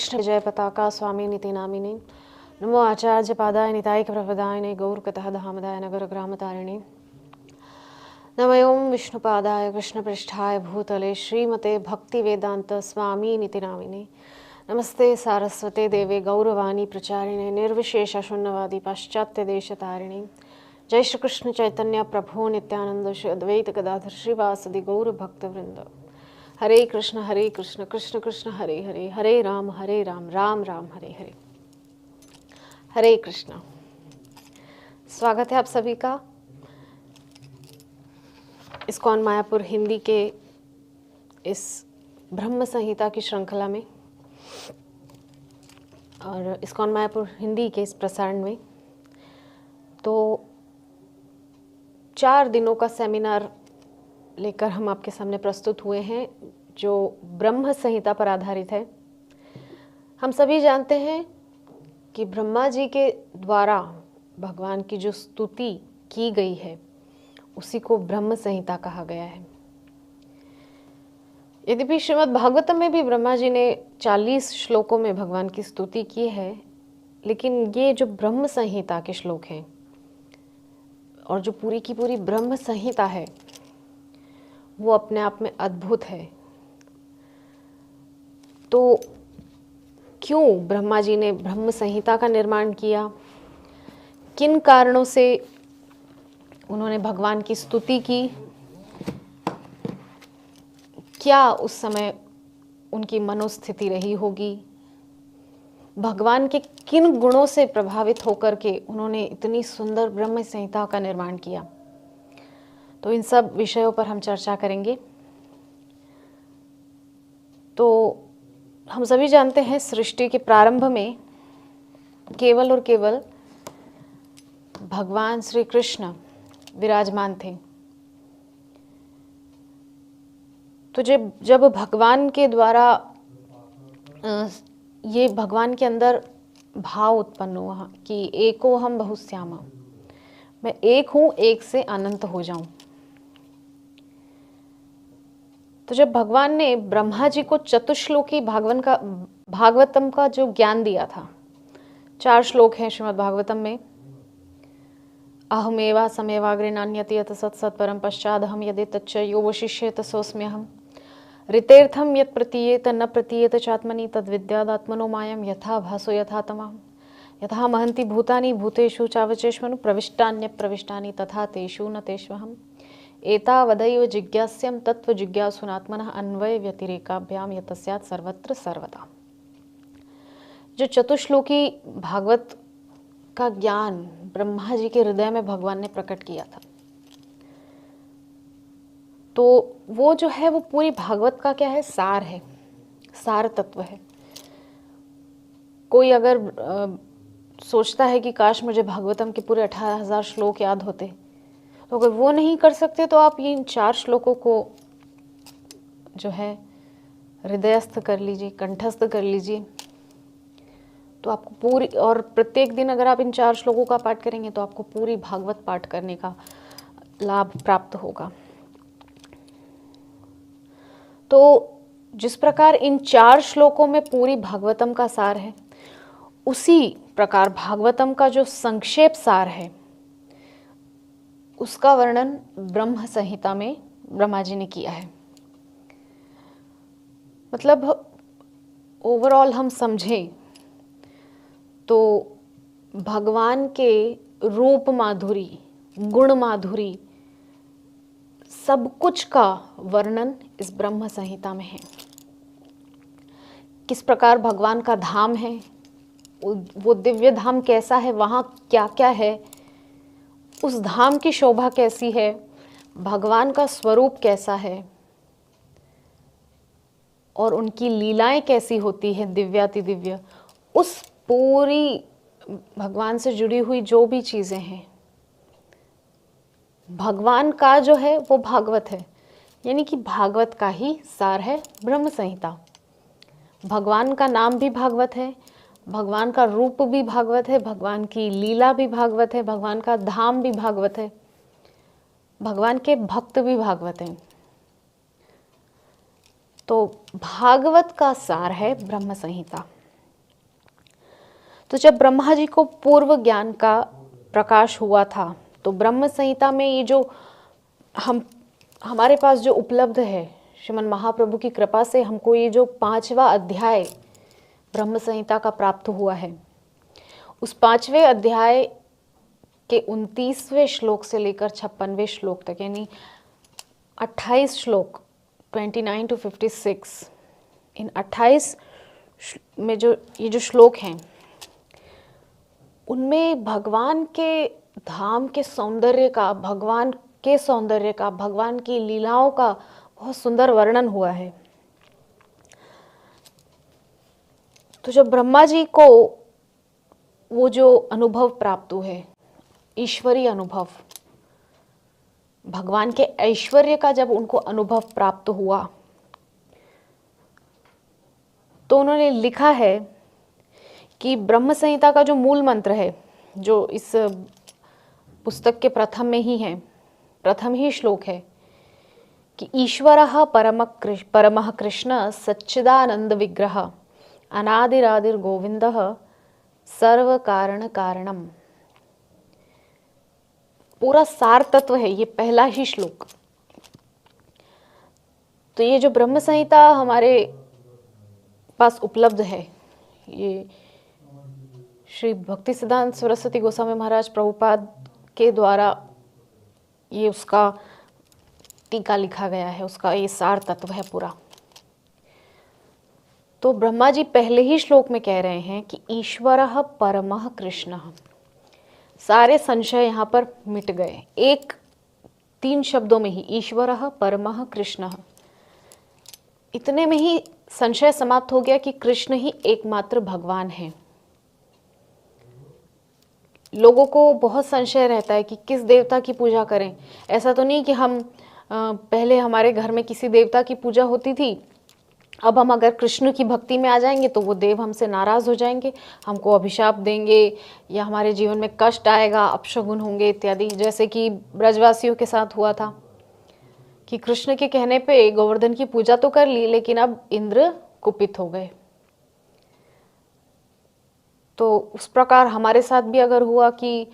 कृष्ण जय पताका स्वामी नीति नामिने नमो आचार्य पादाय निताय प्रपदाय गौरकतः धामदाय नगर ग्राम तारिणे नमों विष्णुपादाय कृष्णपृष्ठाय भूतले श्रीमते भक्ति वेदांत स्वामी नीति नामिने नमस्ते सारस्वते देवे गौरवाणी प्रचारिणे निर्विशेष शून्यवादी पाश्चात्य देश तारिणे जय श्री कृष्ण चैतन्य प्रभु नित्यानंद श्री अद्वैत गदाधर श्रीवासदि गौर भक्त वृंद। हरे कृष्ण कृष्ण कृष्ण हरे हरे, हरे राम राम राम हरे हरे। हरे कृष्ण। स्वागत है आप सभी का इस्कॉन मायापुर हिंदी के इस ब्रह्म संहिता की श्रृंखला में और इस्कॉन मायापुर हिंदी के इस प्रसारण में। तो 4 दिनों का सेमिनार लेकर हम आपके सामने प्रस्तुत हुए हैं जो ब्रह्म संहिता पर आधारित है। हम सभी जानते हैं कि ब्रह्मा जी के द्वारा भगवान की जो स्तुति की गई है उसी को ब्रह्म संहिता कहा गया है। यद्यपि श्रीमद् भागवतम में भी ब्रह्मा जी ने 40 श्लोकों में भगवान की स्तुति की है, लेकिन ये जो ब्रह्म संहिता के श्लोक हैं और जो पूरी की पूरी ब्रह्म संहिता है वो अपने आप में अद्भुत है। तो क्यों ब्रह्मा जी ने ब्रह्म संहिता का निर्माण किया, किन कारणों से उन्होंने भगवान की स्तुति की, क्या उस समय उनकी मनोस्थिति रही होगी, भगवान के किन गुणों से प्रभावित होकर के उन्होंने इतनी सुंदर ब्रह्म संहिता का निर्माण किया, तो इन सब विषयों पर हम चर्चा करेंगे। तो हम सभी जानते हैं सृष्टि के प्रारंभ में केवल और केवल भगवान श्री कृष्ण विराजमान थे। तो जब भगवान के द्वारा ये भगवान के अंदर भाव उत्पन्न हुआ कि एको हम बहुश्यामा, मैं एक हूँ, एक से अनंत हो जाऊं। तो जब भगवान ने ब्रह्मा जी को चतुश्लोकी भागवतम का जो ज्ञान दिया था, 4 श्लोक हैं श्रीमद् भागवतम में। अहमेवा समेवाग्रे नान्यति यत सत् सत् परम पश्चाद हम यदि तच्च यो वशिष्येत सोऽस्म्यहम् ऋतेर्थम यत् प्रतीयेत न प्रतीयेत चात्मनि तद् विद्यादात्मनो मायं यथा भासो यथा तमहम् यथा महन्ति भूतानि भूतेषु चावचेष्मनु प्रविष्टान्य प्रविष्टानि तथा तेषु न तेष्वहम् एतावदैव जिज्ञास्यं तत्व जिज्ञासुनात्मनः अन्वय व्यतिरेकाभ्याम यतस्यात् सर्वत्र सर्वदा। जो चतुश्लोकी भागवत का ज्ञान ब्रह्मा जी के हृदय में भगवान ने प्रकट किया था, तो वो जो है वो पूरी भागवत का क्या है, सार है, सार तत्व है। कोई अगर सोचता है कि काश मुझे भागवतम के पूरे 18,000 श्लोक याद होते, तो अगर वो नहीं कर सकते तो आप इन 4 श्लोकों को जो है हृदयस्थ कर लीजिए, कंठस्थ कर लीजिए, तो आपको पूरी, और प्रत्येक दिन अगर आप इन 4 श्लोकों का पाठ करेंगे तो आपको पूरी भागवत पाठ करने का लाभ प्राप्त होगा। तो जिस प्रकार इन 4 श्लोकों में पूरी भागवतम का सार है, उसी प्रकार भागवतम का जो संक्षेप सार है उसका वर्णन ब्रह्म संहिता में ब्रह्मा जी ने किया है। मतलब ओवरऑल हम समझें तो भगवान के रूप माधुरी, गुण माधुरी, सब कुछ का वर्णन इस ब्रह्म संहिता में है। किस प्रकार भगवान का धाम है, वो दिव्य धाम कैसा है, वहाँ क्या क्या है, उस धाम की शोभा कैसी है, भगवान का स्वरूप कैसा है और उनकी लीलाएं कैसी होती है दिव्याति दिव्य, उस पूरी भगवान से जुड़ी हुई जो भी चीज़ें हैं, भगवान का जो है वो भागवत है। यानी कि भागवत का ही सार है ब्रह्म संहिता। भगवान का नाम भी भागवत है, भगवान का रूप भी भागवत है, भगवान की लीला भी भागवत है, भगवान का धाम भी भागवत है, भगवान के भक्त भी भागवत हैं। तो भागवत का सार है ब्रह्म संहिता। तो जब ब्रह्मा जी को पूर्व ज्ञान का प्रकाश हुआ था, तो ब्रह्म संहिता में ये जो हमारे पास जो उपलब्ध है, श्रीमन महाप्रभु की कृपा से हमको ये जो 5वां अध्याय ब्रह्म संहिता का प्राप्त हुआ है, उस 5वें अध्याय के 29वें श्लोक से लेकर 56वें श्लोक तक, यानी 28 श्लोक 29 to 56, इन 28 में जो ये जो श्लोक हैं, उनमें भगवान के धाम के सौंदर्य का, भगवान के सौंदर्य का, भगवान की लीलाओं का बहुत सुंदर वर्णन हुआ है। तो जब ब्रह्मा जी को वो जो अनुभव प्राप्त हुए, ईश्वरीय अनुभव, भगवान के ऐश्वर्य का जब उनको अनुभव प्राप्त हुआ, तो उन्होंने लिखा है कि ब्रह्म संहिता का जो मूल मंत्र है, जो इस पुस्तक के प्रथम ही श्लोक है कि ईश्वरः परमः कृष्ण सच्चिदानंद विग्रह अनादिरादिर गोविंदः सर्व कारण कारणम। पूरा सार तत्व है ये पहला ही श्लोक। तो ये जो ब्रह्म संहिता हमारे पास उपलब्ध है, ये श्री भक्ति सिद्धांत सरस्वती गोस्वामी महाराज प्रभुपाद के द्वारा ये उसका टीका लिखा गया है, उसका ये सार तत्व है पूरा। तो ब्रह्मा जी पहले ही श्लोक में कह रहे हैं कि ईश्वरः परमः कृष्णः। सारे संशय यहाँ पर मिट गए, 3 शब्दों में ही, ईश्वरः परमः कृष्णः, इतने में ही संशय समाप्त हो गया कि कृष्ण ही एकमात्र भगवान है। लोगों को बहुत संशय रहता है कि किस देवता की पूजा करें। ऐसा तो नहीं कि हम पहले हमारे घर में किसी देवता की पूजा होती थी, अब हम अगर कृष्ण की भक्ति में आ जाएंगे तो वो देव हमसे नाराज़ हो जाएंगे, हमको अभिशाप देंगे या हमारे जीवन में कष्ट आएगा, अपशगुन होंगे इत्यादि। जैसे कि ब्रजवासियों के साथ हुआ था कि कृष्ण के कहने पे गोवर्धन की पूजा तो कर ली, लेकिन अब इंद्र कुपित हो गए। तो उस प्रकार हमारे साथ भी अगर हुआ कि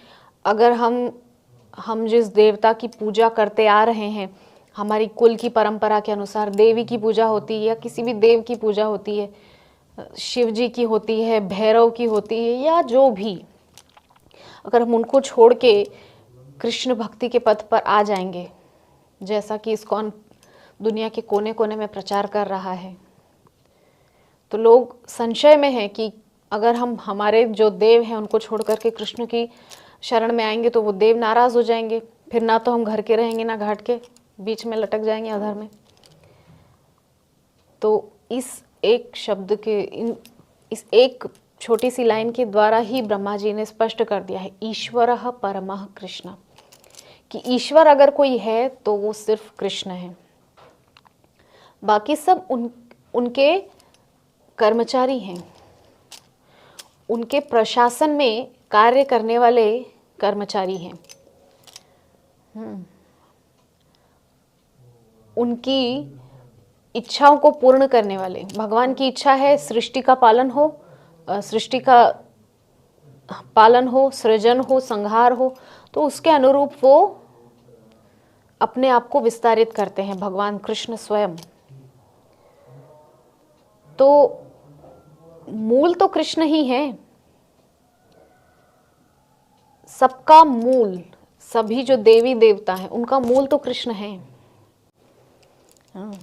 अगर हम जिस देवता की पूजा करते आ रहे हैं, हमारी कुल की परंपरा के अनुसार देवी की पूजा होती है या किसी भी देव की पूजा होती है, शिव जी की होती है, भैरव की होती है या जो भी, अगर हम उनको छोड़ के कृष्ण भक्ति के पथ पर आ जाएंगे, जैसा कि इस्कॉन दुनिया के कोने कोने में प्रचार कर रहा है, तो लोग संशय में हैं कि अगर हम हमारे जो देव हैं उनको छोड़ करके कृष्ण की शरण में आएंगे तो वो देव नाराज़ हो जाएंगे, फिर ना तो हम घर के रहेंगे ना घाट के, बीच में लटक जाएंगे अधर में। तो इस एक शब्द के, इस एक छोटी सी लाइन के द्वारा ही ब्रह्मा जी ने स्पष्ट कर दिया है ईश्वरः परमः कृष्ण, कि ईश्वर अगर कोई है तो वो सिर्फ कृष्ण है, बाकी सब उनके कर्मचारी हैं, उनके प्रशासन में कार्य करने वाले कर्मचारी हैं। उनकी इच्छाओं को पूर्ण करने वाले। भगवान की इच्छा है सृष्टि का पालन हो, सृजन हो, संहार हो, तो उसके अनुरूप वो अपने आप को विस्तारित करते हैं भगवान कृष्ण स्वयं। तो मूल तो कृष्ण ही है, सबका मूल, सभी जो देवी देवता हैं उनका मूल तो कृष्ण है। हाँ।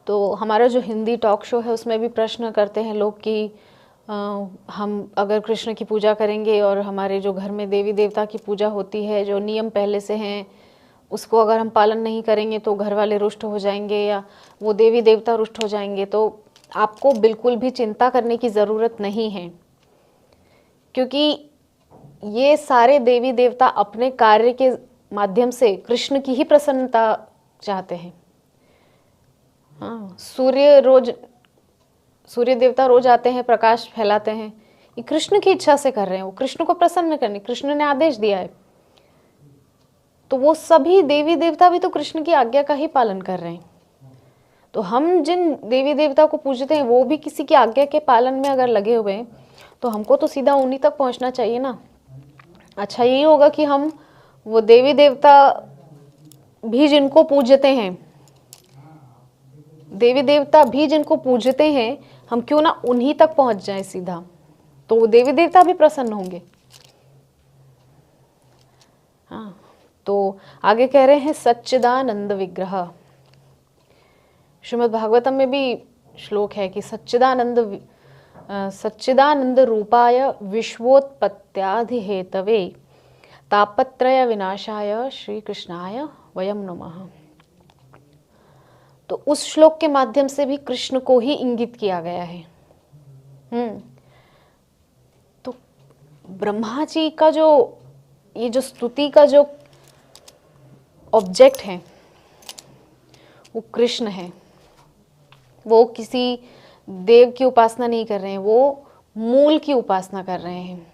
तो हमारा जो हिंदी टॉक शो है उसमें भी प्रश्न करते हैं लोग कि हम अगर कृष्ण की पूजा करेंगे और हमारे जो घर में देवी देवता की पूजा होती है, जो नियम पहले से हैं, उसको अगर हम पालन नहीं करेंगे तो घर वाले रुष्ट हो जाएंगे या वो देवी देवता रुष्ट हो जाएंगे। तो आपको बिल्कुल भी चिंता करने की ज़रूरत नहीं है, क्योंकि ये सारे देवी देवता अपने कार्य के माध्यम से कृष्ण की ही प्रसन्नता चाहते हैं। हाँ, सूर्य देवता रोज आते हैं, प्रकाश फैलाते हैं, ये कृष्ण की इच्छा से कर रहे हैं, वो कृष्ण को प्रसन्न करने, कृष्ण ने आदेश दिया है। तो वो सभी देवी देवता भी तो कृष्ण की आज्ञा का ही पालन कर रहे हैं। तो हम जिन देवी देवता को पूजते हैं वो भी किसी की आज्ञा के पालन में अगर लगे हुए हैं तो हमको तो सीधा उन्हीं तक पहुंचना चाहिए ना। अच्छा यही होगा कि हम वो देवी देवता भी जिनको पूजते हैं, देवी देवता भी जिनको पूजते हैं, हम क्यों ना उन्हीं तक पहुंच जाए सीधा, तो वो देवी देवता भी प्रसन्न होंगे। हाँ, तो आगे कह रहे हैं सच्चिदानंद विग्रह। श्रीमद् भागवतम में भी श्लोक है कि सच्चिदानंद रूपाय विश्वोत्पत्त्यादि हेतवे तापत्रय विनाशाय श्री कृष्णाय वयम नमः। तो उस श्लोक के माध्यम से भी कृष्ण को ही इंगित किया गया है। तो ब्रह्मा जी का जो ये जो स्तुति का जो ऑब्जेक्ट है वो कृष्ण है। वो किसी देव की उपासना नहीं कर रहे हैं, वो मूल की उपासना कर रहे हैं।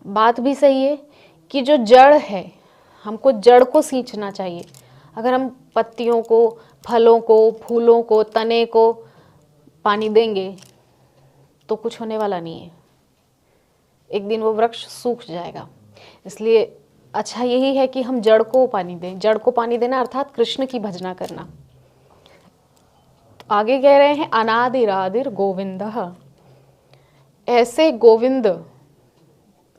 बात भी सही है कि जो जड़ है, हमको जड़ को सींचना चाहिए। अगर हम पत्तियों को, फलों को, फूलों को, तने को पानी देंगे तो कुछ होने वाला नहीं है, एक दिन वो वृक्ष सूख जाएगा। इसलिए अच्छा यही है कि हम जड़ को पानी दें। जड़ को पानी देना अर्थात कृष्ण की भजना करना। तो आगे कह रहे हैं अनादिरादिर गोविंदः। ऐसे गोविंद,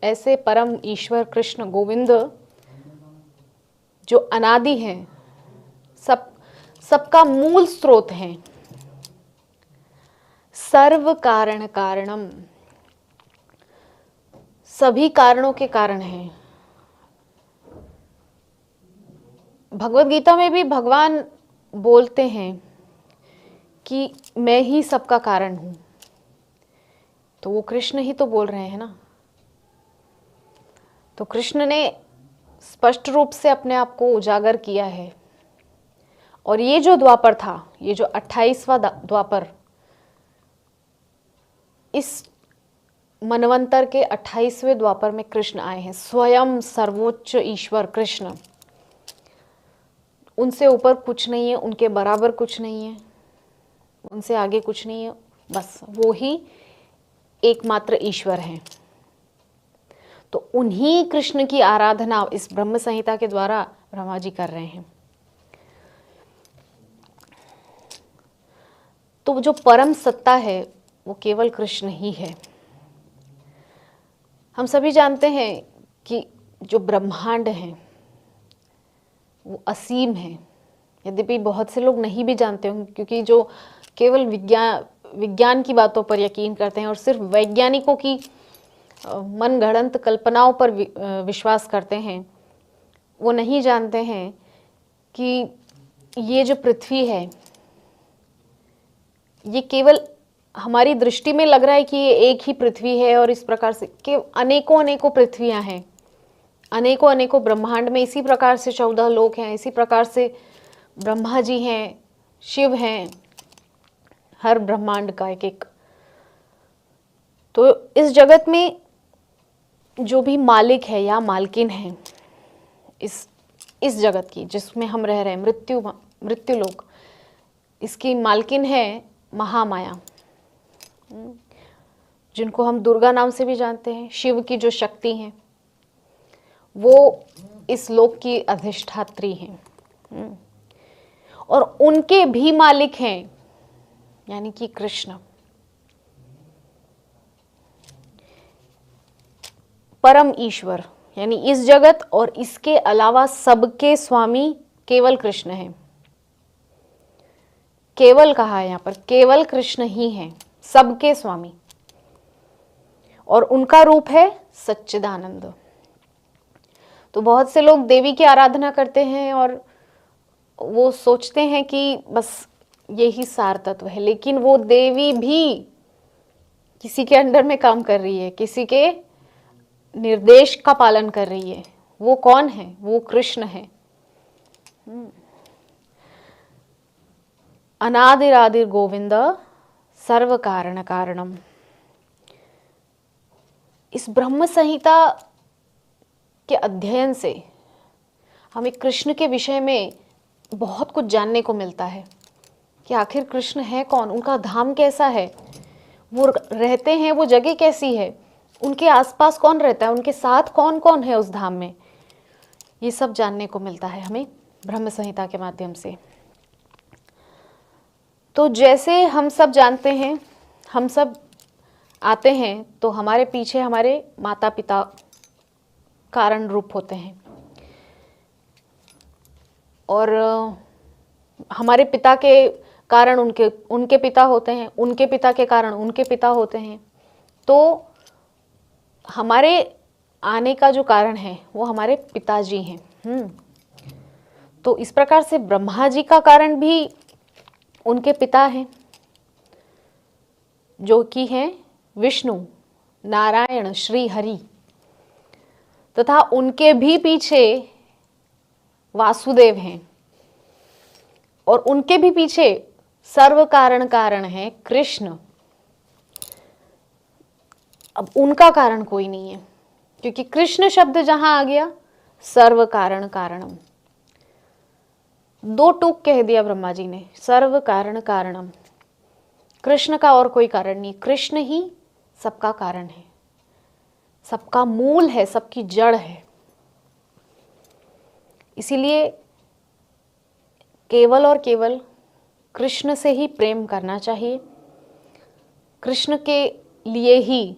ऐसे परम ईश्वर कृष्ण गोविंद जो अनादि हैं, सबका मूल स्रोत हैं, सर्व कारण कारणम, सभी कारणों के कारण हैं। भगवत गीता में भी भगवान बोलते हैं कि मैं ही सबका कारण हूं, तो वो कृष्ण ही तो बोल रहे हैं ना। तो कृष्ण ने स्पष्ट रूप से अपने आप को उजागर किया है। और ये जो द्वापर था, ये जो 28वां द्वापर, इस मनवंतर के 28वें द्वापर में कृष्ण आए हैं। स्वयं सर्वोच्च ईश्वर कृष्ण, उनसे ऊपर कुछ नहीं है, उनके बराबर कुछ नहीं है, उनसे आगे कुछ नहीं है, बस वो ही एकमात्र ईश्वर हैं। तो उन्हीं कृष्ण की आराधना इस ब्रह्म संहिता के द्वारा ब्रह्मा जी कर रहे हैं। तो जो परम सत्ता है वो केवल कृष्ण ही है। हम सभी जानते हैं कि जो ब्रह्मांड है वो असीम है। यद्यपि बहुत से लोग नहीं भी जानते होंगे, क्योंकि जो केवल विज्ञान की बातों पर यकीन करते हैं और सिर्फ वैज्ञानिकों की मनगढ़ंत कल्पनाओं पर विश्वास करते हैं, वो नहीं जानते हैं कि ये जो पृथ्वी है, ये केवल हमारी दृष्टि में लग रहा है कि ये एक ही पृथ्वी है, और इस प्रकार से कि अनेकों अनेकों पृथ्वियां हैं, अनेकों अनेकों ब्रह्मांड में इसी प्रकार से 14 लोक हैं, इसी प्रकार से ब्रह्मा जी हैं, शिव हैं, हर ब्रह्मांड का एक एक। तो इस जगत में जो भी मालिक है या मालकिन है इस जगत की, जिसमें हम रह रहे हैं, मृत्यु लोक, इसकी मालकिन है महामाया, जिनको हम दुर्गा नाम से भी जानते हैं। शिव की जो शक्ति हैं वो इस लोक की अधिष्ठात्री हैं, और उनके भी मालिक हैं यानी कि कृष्ण। परम ईश्वर यानी इस जगत और इसके अलावा सबके स्वामी केवल कृष्ण हैं। केवल कहा है यहाँ पर, केवल कृष्ण ही हैं सबके स्वामी, और उनका रूप है सच्चिदानंद। तो बहुत से लोग देवी की आराधना करते हैं और वो सोचते हैं कि बस यही सार तत्व है, लेकिन वो देवी भी किसी के अंडर में काम कर रही है, किसी के निर्देश का पालन कर रही है। वो कौन है? वो कृष्ण है। अनादिरादिर गोविंद सर्व कारण कारणम। इस ब्रह्म संहिता के अध्ययन से हमें कृष्ण के विषय में बहुत कुछ जानने को मिलता है कि आखिर कृष्ण है कौन, उनका धाम कैसा है, वो रहते हैं, वो जगह कैसी है, उनके आसपास कौन रहता है, उनके साथ कौन कौन है उस धाम में, ये सब जानने को मिलता है हमें ब्रह्म संहिता के माध्यम से। तो जैसे हम सब जानते हैं, हम सब आते हैं तो हमारे पीछे हमारे माता पिता कारण रूप होते हैं, और हमारे पिता के कारण उनके पिता होते हैं, उनके पिता के कारण उनके पिता होते हैं। तो हमारे आने का जो कारण है वो हमारे पिताजी हैं। तो इस प्रकार से ब्रह्मा जी का कारण भी उनके पिता हैं, जो कि हैं विष्णु, नारायण, श्री हरि, तथा उनके भी पीछे वासुदेव हैं, और उनके भी पीछे सर्व कारण है कृष्ण। अब उनका कारण कोई नहीं है, क्योंकि कृष्ण शब्द जहां आ गया, सर्व कारणम, दो टूक कह दिया ब्रह्मा जी ने, सर्व कारणम। कृष्ण का और कोई कारण नहीं, कृष्ण ही सबका कारण है, सबका मूल है, सबकी जड़ है। इसीलिए केवल और केवल कृष्ण से ही प्रेम करना चाहिए, कृष्ण के लिए ही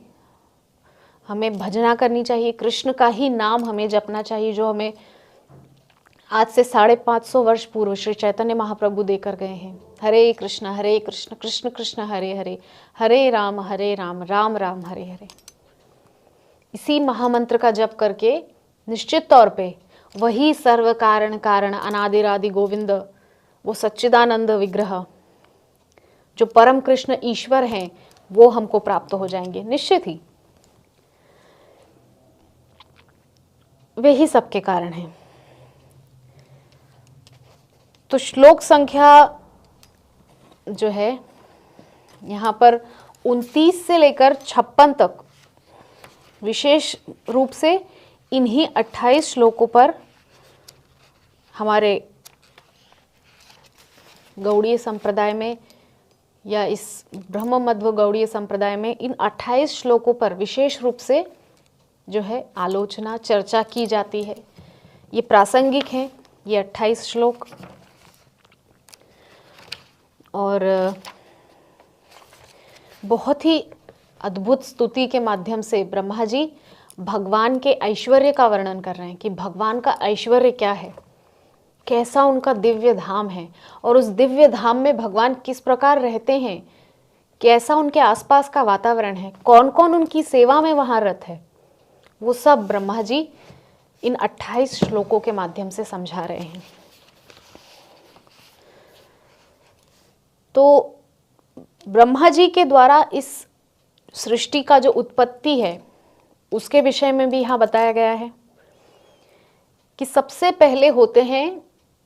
हमें भजना करनी चाहिए, कृष्ण का ही नाम हमें जपना चाहिए, जो हमें आज से 550 वर्ष पूर्व श्री चैतन्य महाप्रभु देकर गए हैं। हरे कृष्ण कृष्ण कृष्ण हरे हरे, हरे राम राम राम हरे हरे। इसी महामंत्र का जप करके निश्चित तौर पे वही सर्व कारण अनादिरादि गोविंद, वो सच्चिदानंद विग्रह, जो परम कृष्ण ईश्वर हैं, वो हमको प्राप्त हो जाएंगे निश्चित ही। वे ही सबके कारण हैं। तो श्लोक संख्या जो है यहाँ पर 29 से लेकर 56 तक विशेष रूप से इन्हीं 28 श्लोकों पर हमारे गौड़ीय संप्रदाय में, या इस ब्रह्म मध्व गौड़ीय संप्रदाय में इन 28 श्लोकों पर विशेष रूप से जो है आलोचना, चर्चा की जाती है। ये प्रासंगिक हैं, ये 28 श्लोक, और बहुत ही अद्भुत स्तुति के माध्यम से ब्रह्मा जी भगवान के ऐश्वर्य का वर्णन कर रहे हैं कि भगवान का ऐश्वर्य क्या है, कैसा उनका दिव्य धाम है, और उस दिव्य धाम में भगवान किस प्रकार रहते हैं, कैसा उनके आसपास का वातावरण है, कौन कौन उनकी सेवा में वहाँ रत है, वो सब ब्रह्मा जी इन 28 श्लोकों के माध्यम से समझा रहे हैं। तो ब्रह्मा जी के द्वारा इस सृष्टि का जो उत्पत्ति है उसके विषय में भी यहाँ बताया गया है कि सबसे पहले होते हैं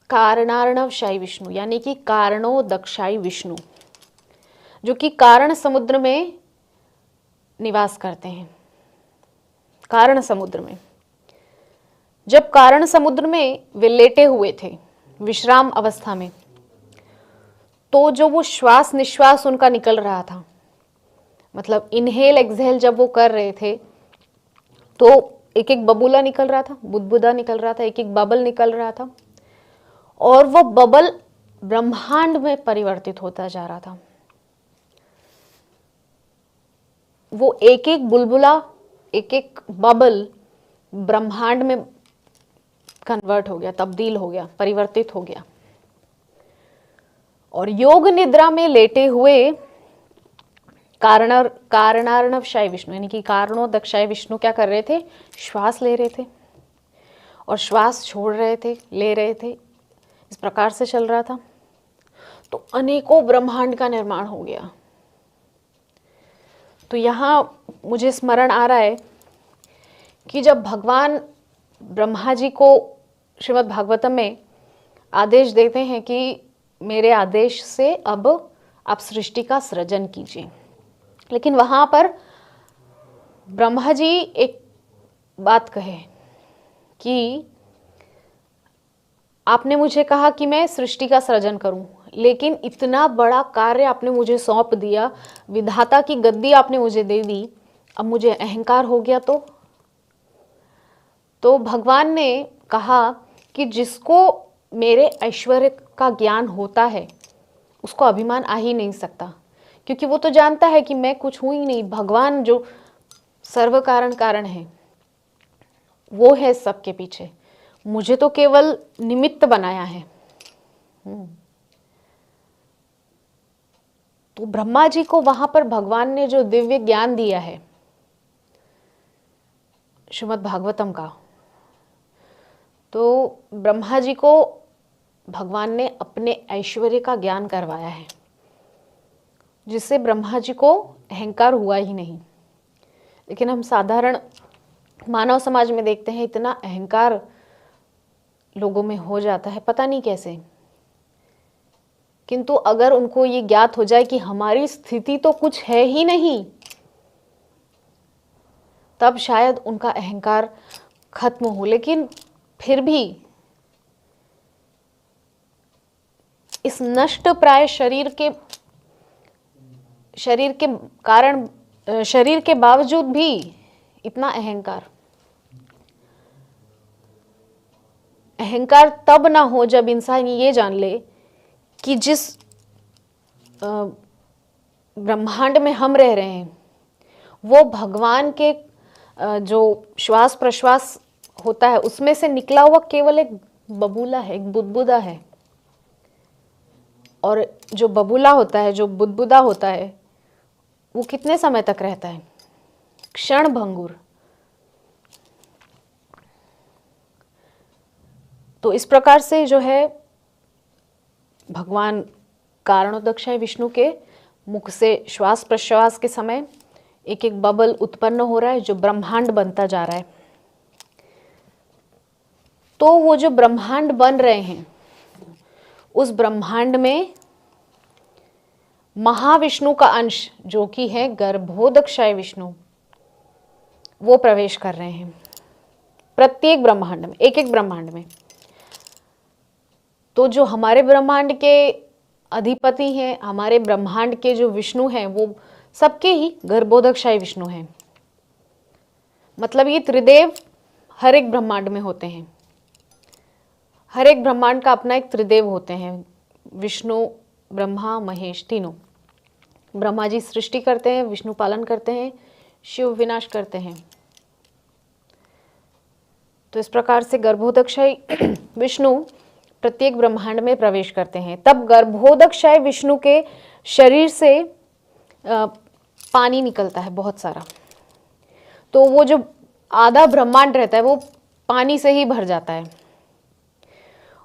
कारणार्णवशायी विष्णु, यानी कि कारणोदक्षायी विष्णु, जो कि कारण समुद्र में निवास करते हैं। कारण समुद्र में, जब कारण समुद्र में वे लेटे हुए थे विश्राम अवस्था में, तो जो वो श्वास निश्वास उनका निकल रहा था, मतलब इनहेल एक्सहेल जब वो कर रहे थे, तो एक एक बबूला निकल रहा था, बुदबुदा निकल रहा था, एक एक बबल निकल रहा था, और वो बबल ब्रह्मांड में परिवर्तित होता जा रहा था। वो एक एक बुलबुला, एक एक बबल ब्रह्मांड में कन्वर्ट हो गया, तब्दील हो गया, परिवर्तित हो गया। और योग निद्रा में लेटे हुए कारणार्णवशायी विष्णु, यानी कि कारणोदक्षायी विष्णु क्या कर रहे थे, श्वास ले रहे थे और श्वास छोड़ रहे थे, ले रहे थे, इस प्रकार से चल रहा था। तो अनेकों ब्रह्मांड का निर्माण हो गया। तो यहाँ मुझे स्मरण आ रहा है कि जब भगवान ब्रह्मा जी को श्रीमद् भागवतम में आदेश देते हैं कि मेरे आदेश से अब आप सृष्टि का सृजन कीजिए, लेकिन वहाँ पर ब्रह्मा जी एक बात कहे कि आपने मुझे कहा कि मैं सृष्टि का सृजन करूं, लेकिन इतना बड़ा कार्य आपने मुझे सौंप दिया, विधाता की गद्दी आपने मुझे दे दी, अब मुझे अहंकार हो गया तो भगवान ने कहा कि जिसको मेरे ऐश्वर्य का ज्ञान होता है उसको अभिमान आ ही नहीं सकता, क्योंकि वो तो जानता है कि मैं कुछ हूं ही नहीं। भगवान जो सर्व कारण कारण है वो है सबके पीछे, मुझे तो केवल निमित्त बनाया है। तो ब्रह्मा जी को वहां पर भगवान ने जो दिव्य ज्ञान दिया है श्रीमद् भागवतम का, तो ब्रह्मा जी को भगवान ने अपने ऐश्वर्य का ज्ञान करवाया है, जिससे ब्रह्मा जी को अहंकार हुआ ही नहीं। लेकिन हम साधारण मानव समाज में देखते हैं इतना अहंकार लोगों में हो जाता है, पता नहीं कैसे। किंतु अगर उनको ये ज्ञात हो जाए कि हमारी स्थिति तो कुछ है ही नहीं, तब शायद उनका अहंकार खत्म हो। लेकिन फिर भी इस नष्ट प्राय शरीर के कारण, शरीर के बावजूद भी इतना अहंकार तब ना हो जब इंसान ये जान ले कि जिस ब्रह्मांड में हम रह रहे हैं वो भगवान के जो श्वास प्रश्वास होता है उसमें से निकला हुआ केवल एक बबूला है, एक बुदबुदा है। और जो बबूला होता है, जो बुदबुदा होता है, वो कितने समय तक रहता है? क्षण भंगुर। तो इस प्रकार से जो है भगवान कारणोदक्षाय विष्णु के मुख से श्वास प्रश्वास के समय एक एक बबल उत्पन्न हो रहा है जो ब्रह्मांड बनता जा रहा है। तो वो जो ब्रह्मांड बन रहे हैं उस ब्रह्मांड में महाविष्णु का अंश जो कि है गर्भोदक्षाय विष्णु, वो प्रवेश कर रहे हैं प्रत्येक ब्रह्मांड में, एक एक ब्रह्मांड में। तो जो हमारे ब्रह्मांड के अधिपति हैं, हमारे ब्रह्मांड के जो विष्णु हैं, वो सबके ही गर्भोदक्षाय विष्णु हैं। मतलब ये त्रिदेव हर एक ब्रह्मांड में होते हैं, हर एक ब्रह्मांड का अपना एक त्रिदेव होते हैं, विष्णु ब्रह्मा महेश तीनों। ब्रह्मा जी सृष्टि करते हैं, विष्णु पालन करते हैं, शिव विनाश करते हैं। तो इस प्रकार से गर्भोदक्षाय विष्णु प्रत्येक ब्रह्मांड में प्रवेश करते हैं। तब गर्भोदक्षाय विष्णु के शरीर से पानी निकलता है बहुत सारा, तो वो जो आधा ब्रह्मांड रहता है वो पानी से ही भर जाता है।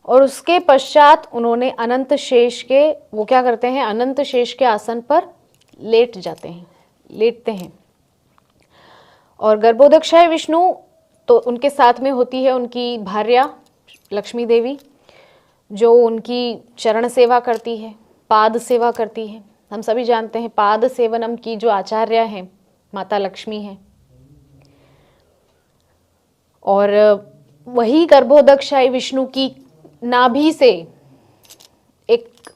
और उसके पश्चात उन्होंने अनंत शेष के, वो क्या करते हैं, अनंत शेष के आसन पर लेट जाते हैं, लेटते हैं। और गर्भोदक्षाय विष्णु तो उनके साथ में होती है उनकी भार्या लक्ष्मी देवी, जो उनकी चरण सेवा करती है, पाद सेवा करती है। हम सभी जानते हैं पाद सेवनम की जो आचार्य हैं माता लक्ष्मी हैं। और वही गर्भोदक्षाय विष्णु की नाभि से एक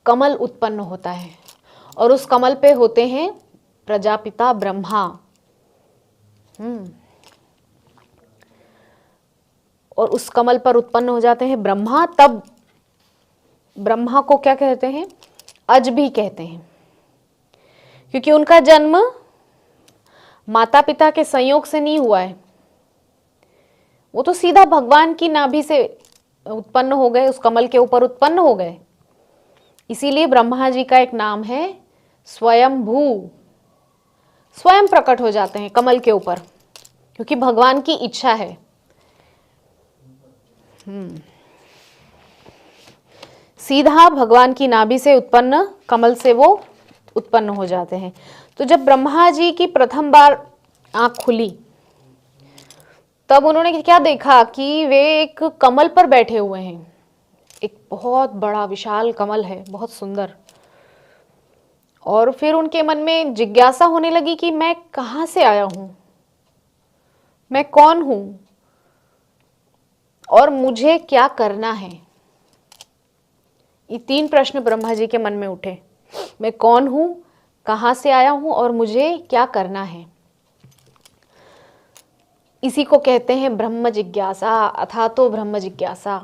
कमल उत्पन्न होता है और उस कमल पे होते हैं प्रजापिता ब्रह्मा। और उस कमल पर उत्पन्न हो जाते हैं ब्रह्मा। तब ब्रह्मा को क्या कहते हैं? अज भी कहते हैं, क्योंकि उनका जन्म माता पिता के संयोग से नहीं हुआ है, वो तो सीधा भगवान की नाभि से उत्पन्न हो गए, उस कमल के ऊपर उत्पन्न हो गए। इसीलिए ब्रह्मा जी का एक नाम है स्वयंभू, स्वयं प्रकट हो जाते हैं कमल के ऊपर, क्योंकि भगवान की इच्छा है। सीधा भगवान की नाभि से उत्पन्न कमल से वो उत्पन्न हो जाते हैं। तो जब ब्रह्मा जी की प्रथम बार आंख खुली तब उन्होंने क्या देखा कि वे एक कमल पर बैठे हुए हैं। एक बहुत बड़ा विशाल कमल है, बहुत सुंदर। और फिर उनके मन में जिज्ञासा होने लगी कि मैं कहाँ से आया हूं, मैं कौन हूं और मुझे क्या करना है। ये 3 प्रश्न ब्रह्मा जी के मन में उठे। मैं कौन हूँ, कहाँ से आया हूँ और मुझे क्या करना है। इसी को कहते हैं ब्रह्म जिज्ञासा, अथा तो ब्रह्म जिज्ञासा।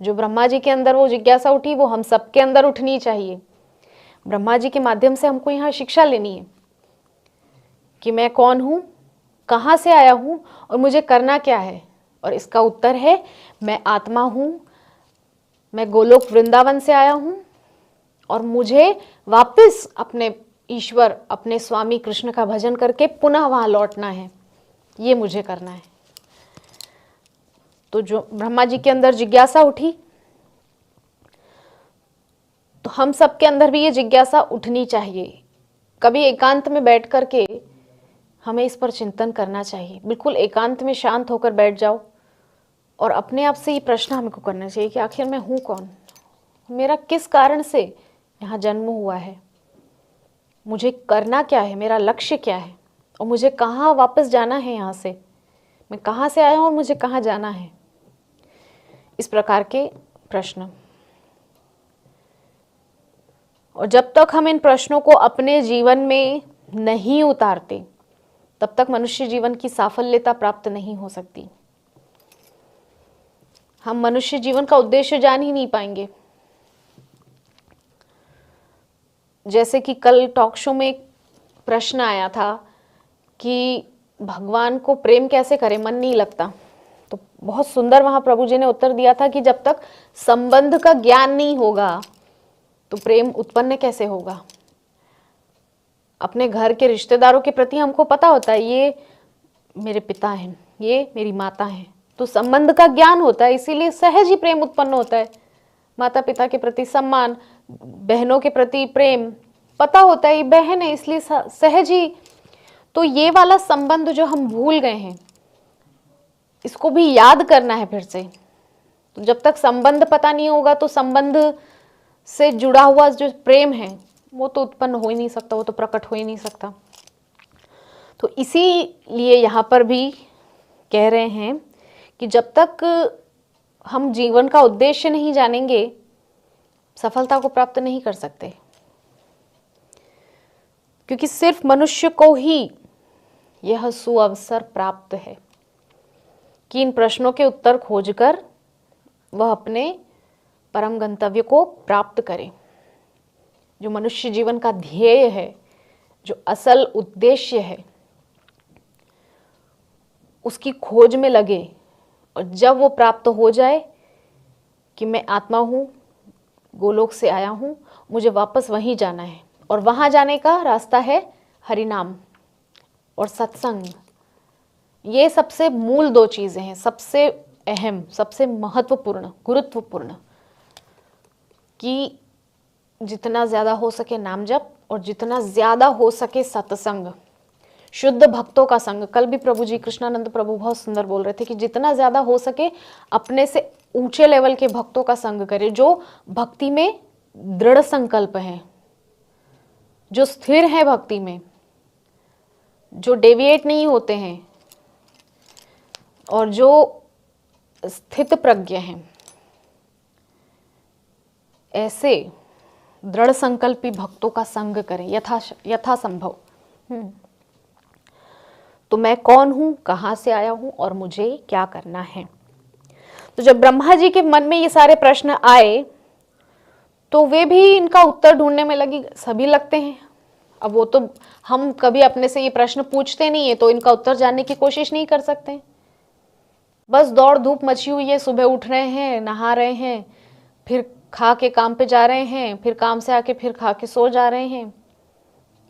जो ब्रह्मा जी के अंदर वो जिज्ञासा उठी, वो हम सबके अंदर उठनी चाहिए। ब्रह्मा जी के माध्यम से हमको यहाँ शिक्षा लेनी है कि मैं कौन हूँ, कहाँ से आया हूँ और मुझे करना क्या है। और इसका उत्तर है, मैं आत्मा हूँ, मैं गोलोक वृंदावन से आया हूँ और मुझे वापस अपने ईश्वर, अपने स्वामी कृष्ण का भजन करके पुनः वहाँ लौटना है। ये मुझे करना है। तो जो ब्रह्मा जी के अंदर जिज्ञासा उठी, तो हम सबके अंदर भी ये जिज्ञासा उठनी चाहिए। कभी एकांत में बैठ करके हमें इस पर चिंतन करना चाहिए। बिल्कुल एकांत में शांत होकर बैठ जाओ और अपने आप से ये प्रश्न हमको करना चाहिए कि आखिर मैं हूँ कौन, मेरा किस कारण से यहाँ जन्म हुआ है, मुझे करना क्या है, मेरा लक्ष्य क्या है और मुझे कहाँ वापस जाना है, यहाँ से मैं कहाँ से आया हूँ और मुझे कहाँ जाना है। इस प्रकार के प्रश्न। और जब तक हम इन प्रश्नों को अपने जीवन में नहीं उतारते, तब तक मनुष्य जीवन की साफल्यता प्राप्त नहीं हो सकती। हम मनुष्य जीवन का उद्देश्य जान ही नहीं पाएंगे। जैसे कि कल टॉक शो में एक प्रश्न आया था कि भगवान को प्रेम कैसे करें, मन नहीं लगता। तो बहुत सुंदर वहां प्रभु जी ने उत्तर दिया था कि जब तक संबंध का ज्ञान नहीं होगा तो प्रेम उत्पन्न कैसे होगा। अपने घर के रिश्तेदारों के प्रति हमको पता होता है, ये मेरे पिता हैं, ये मेरी माता हैं, तो संबंध का ज्ञान होता है, इसीलिए सहज ही प्रेम उत्पन्न होता है। माता पिता के प्रति सम्मान, बहनों के प्रति प्रेम, पता होता है ये बहन है इसलिए सहज ही। तो ये वाला संबंध जो हम भूल गए हैं, इसको भी याद करना है फिर से। तो जब तक संबंध पता नहीं होगा तो संबंध से जुड़ा हुआ जो प्रेम है वो तो उत्पन्न हो ही नहीं सकता, वो तो प्रकट हो ही नहीं सकता। तो इसीलिए यहाँ पर भी कह रहे हैं कि जब तक हम जीवन का उद्देश्य नहीं जानेंगे, सफलता को प्राप्त नहीं कर सकते। क्योंकि सिर्फ मनुष्य को ही यह सुअवसर प्राप्त है कि इन प्रश्नों के उत्तर खोजकर वह अपने परम गंतव्य को प्राप्त करे। जो मनुष्य जीवन का ध्येय है, जो असल उद्देश्य है, उसकी खोज में लगे। और जब वो प्राप्त हो जाए कि मैं आत्मा हूँ, गोलोक से आया हूँ, मुझे वापस वहीं जाना है, और वहाँ जाने का रास्ता है हरिनाम और सत्संग। ये सबसे मूल 2 चीज़ें हैं, सबसे अहम, सबसे महत्वपूर्ण, गुरुत्वपूर्ण, कि जितना ज़्यादा हो सके नाम जप और जितना ज़्यादा हो सके सत्संग, शुद्ध भक्तों का संग। कल भी प्रभु जी कृष्णानंद प्रभु बहुत सुंदर बोल रहे थे कि जितना ज़्यादा हो सके अपने से ऊंचे लेवल के भक्तों का संग करें, जो भक्ति में दृढ़ संकल्प हैं, जो स्थिर है भक्ति में, जो डेविएट नहीं होते हैं और जो स्थित प्रज्ञ हैं। ऐसे दृढ़ संकल्पी भक्तों का संग करें यथासंभव। तो मैं कौन हूं, कहां से आया हूं और मुझे क्या करना है। तो जब ब्रह्मा जी के मन में ये सारे प्रश्न आए तो वे भी इनका उत्तर ढूंढने में लगी। सभी लगते हैं। अब वो तो हम कभी अपने से ये प्रश्न पूछते नहीं है तो इनका उत्तर जानने की कोशिश नहीं कर सकते। बस दौड़ धूप मची हुई है, सुबह उठ रहे हैं, नहा रहे हैं, फिर खा के काम पे जा रहे हैं, फिर काम से आके फिर खा के सो जा रहे हैं।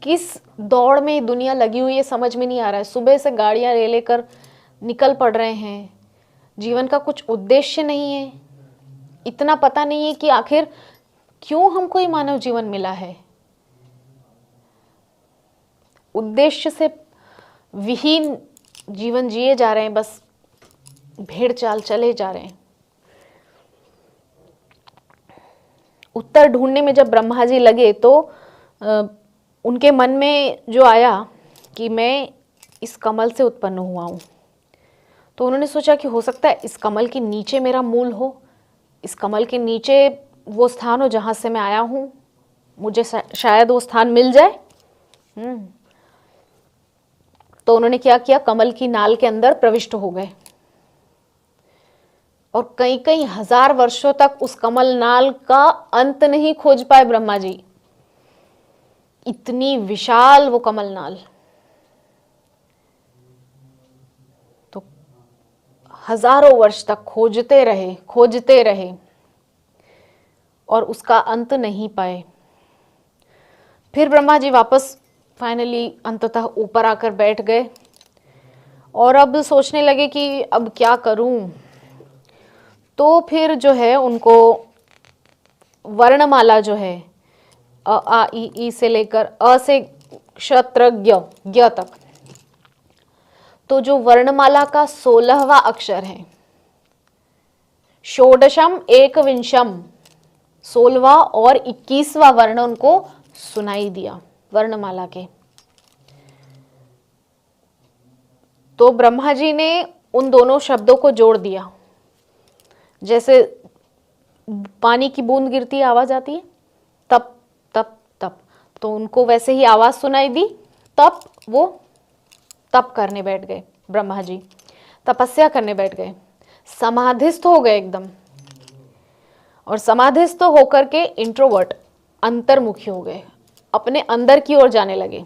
किस दौड़ में दुनिया लगी हुई है समझ में नहीं आ रहा है। सुबह से गाड़ियां ले लेकर निकल पड़ रहे हैं, जीवन का कुछ उद्देश्य नहीं है। इतना पता नहीं है कि आखिर क्यों हमको ये मानव जीवन मिला है। उद्देश्य से विहीन जीवन जिए जा रहे हैं, बस भेड़ चाल चले जा रहे हैं। उत्तर ढूंढने में जब ब्रह्मा जी लगे तो उनके मन में जो आया कि मैं इस कमल से उत्पन्न हुआ हूँ, तो उन्होंने सोचा कि हो सकता है इस कमल के नीचे मेरा मूल हो, इस कमल के नीचे वो स्थान हो जहाँ से मैं आया हूँ, मुझे शायद वो स्थान मिल जाए। तो उन्होंने क्या किया, कमल की नाल के अंदर प्रविष्ट हो गए और कई कई हजार वर्षों तक उस कमल नाल का अंत नहीं खोज पाए ब्रह्मा जी। इतनी विशाल वो कमल नाल। तो हजारों वर्ष तक खोजते रहे और उसका अंत नहीं पाए। फिर ब्रह्मा जी वापस फाइनली अंततः ऊपर आकर बैठ गए और अब सोचने लगे कि अब क्या करूं। तो फिर जो है उनको वर्णमाला जो है अ आ ई से लेकर अ से क्षत्रज्ञ ज्ञ तक, तो जो वर्णमाला का 16वां अक्षर है, षोडशम एकविंशम, 16वां और 21वां वर्ण उनको सुनाई दिया वर्णमाला के। तो ब्रह्मा जी ने उन दोनों शब्दों को जोड़ दिया। जैसे पानी की बूंद गिरती आवाज आती है, तप तप तप, तो उनको वैसे ही आवाज सुनाई दी। तप वो तप करने बैठ गए, ब्रह्मा जी तपस्या करने बैठ गए, समाधिस्थ हो गए एकदम। और समाधिस्थ होकर के इंट्रोवर्ट, अंतर्मुखी हो गए, अपने अंदर की ओर जाने लगे।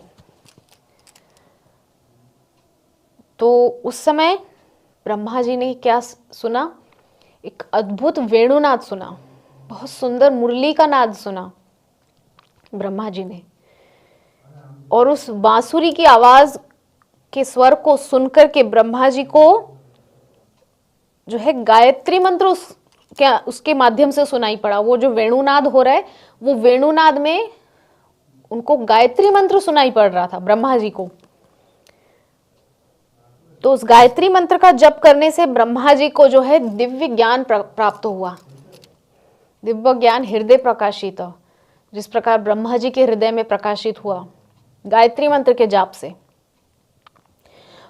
तो उस समय ब्रह्मा जी ने क्या सुना, एक अद्भुत वेणुनाद सुना, बहुत सुंदर मुरली का नाद सुना ब्रह्मा जी ने। और उस बांसुरी की आवाज के स्वर को सुनकर के ब्रह्मा जी को जो है गायत्री मंत्र उसके माध्यम से सुनाई पड़ा। वो जो वेणुनाद हो रहा है, वो वेणुनाद में उनको गायत्री मंत्र सुनाई पड़ रहा था ब्रह्मा जी को। तो उस गायत्री मंत्र का जप करने से ब्रह्मा जी को जो है दिव्य ज्ञान प्राप्त हुआ। दिव्य ज्ञान हृदय प्रकाशित, जिस प्रकार ब्रह्मा जी के हृदय में प्रकाशित हुआ गायत्री मंत्र के जाप से,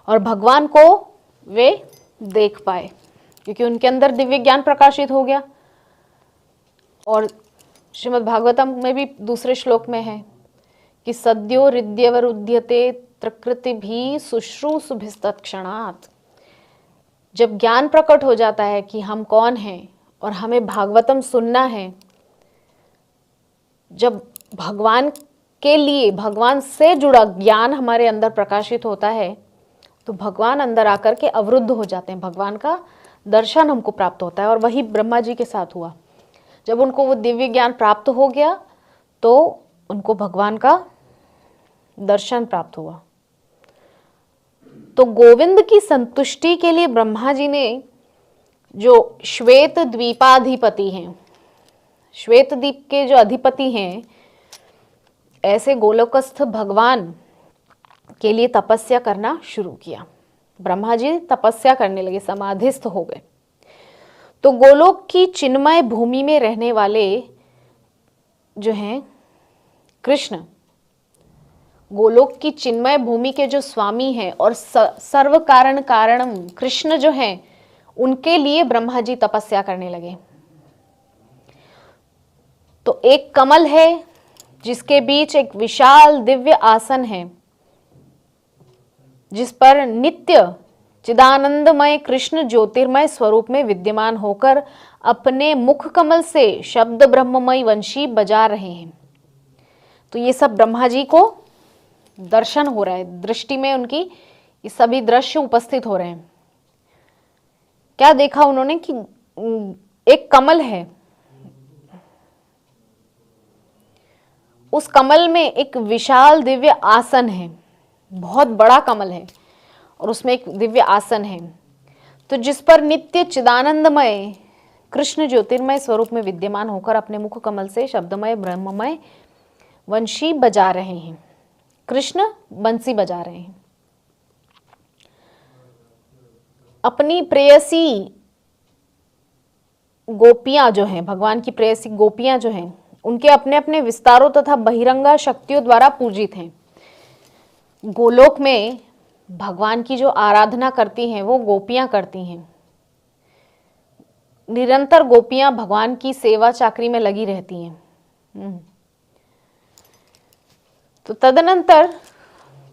और भगवान को वे देख पाए क्योंकि उनके अंदर दिव्य ज्ञान प्रकाशित हो गया। और श्रीमद् भागवतम में भी दूसरे श्लोक में है कि सद्यो हृदयवरुध्यते प्रकृति भी शुश्रूषुभिस्तत्क्षणात्। जब ज्ञान प्रकट हो जाता है कि हम कौन हैं और हमें भागवतम सुनना है, जब भगवान के लिए, भगवान से जुड़ा ज्ञान हमारे अंदर प्रकाशित होता है, तो भगवान अंदर आकर के अवरुद्ध हो जाते हैं, भगवान का दर्शन हमको प्राप्त होता है। और वही ब्रह्मा जी के साथ हुआ। जब उनको वो दिव्य ज्ञान प्राप्त हो गया तो उनको भगवान का दर्शन प्राप्त हुआ। तो गोविंद की संतुष्टि के लिए ब्रह्मा जी ने जो श्वेत द्वीपाधिपति हैं, श्वेत द्वीप के जो अधिपति हैं, ऐसे गोलोकस्थ भगवान के लिए तपस्या करना शुरू किया। ब्रह्मा जी तपस्या करने लगे, समाधिस्थ हो गए। तो गोलोक की चिन्मय भूमि में रहने वाले जो हैं कृष्ण, गोलोक की चिन्मय भूमि के जो स्वामी हैं और सर्व कारण कारणम कृष्ण जो हैं, उनके लिए ब्रह्मा जी तपस्या करने लगे। तो एक कमल है जिसके बीच एक विशाल दिव्य आसन है, जिस पर नित्य चिदानंदमय कृष्ण ज्योतिर्मय स्वरूप में विद्यमान होकर अपने मुख कमल से शब्द ब्रह्ममय वंशी बजा रहे हैं। तो ये सब ब्रह्मा जी को दर्शन हो रहा है, दृष्टि में उनकी ये सभी दृश्य उपस्थित हो रहे हैं। क्या देखा उन्होंने कि एक कमल है, उस कमल में एक विशाल दिव्य आसन है, बहुत बड़ा कमल है और उसमें एक दिव्य आसन है, तो जिस पर नित्य चिदानंदमय कृष्ण ज्योतिर्मय स्वरूप में विद्यमान होकर अपने मुख कमल से शब्दमय ब्रह्ममय वंशी बजा रहे हैं। कृष्ण बंसी बजा रहे हैं। अपनी प्रेयसी गोपियां जो हैं, भगवान की प्रेयसी गोपियां जो हैं, उनके अपने अपने विस्तारों तथा बहिरंगा शक्तियों द्वारा पूजित हैं। गोलोक में भगवान की जो आराधना करती हैं वो गोपियां करती हैं। निरंतर गोपियां भगवान की सेवा चाकरी में लगी रहती हैं। तो तदनंतर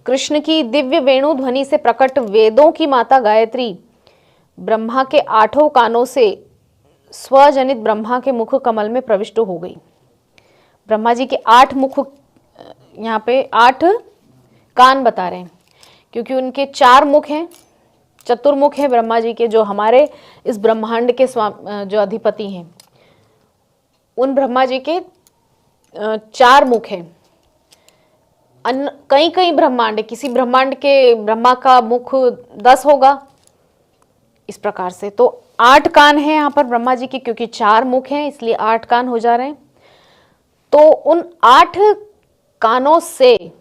कृष्ण की दिव्य वेणु ध्वनि से प्रकट वेदों की माता गायत्री ब्रह्मा के 8 कानों से स्वजनित ब्रह्मा के मुख कमल में प्रविष्ट हो गई। ब्रह्मा जी के 8 मुख, यहाँ पे 8 कान बता रहे हैं, क्योंकि उनके 4 मुख हैं, चतुर्मुख हैं ब्रह्मा जी के, जो हमारे इस ब्रह्मांड के जो अधिपति हैं, उन ब्रह्मा जी के 4 मुख हैं। कई कई ब्रह्मांड, किसी ब्रह्मांड के ब्रह्मा का मुख 10 होगा, इस प्रकार से। तो 8 कान हैं यहाँ पर ब्रह्मा जी के, क्योंकि 4 मुख हैं इसलिए 8 कान हो जा रहे हैं। तो उन 8 कानों से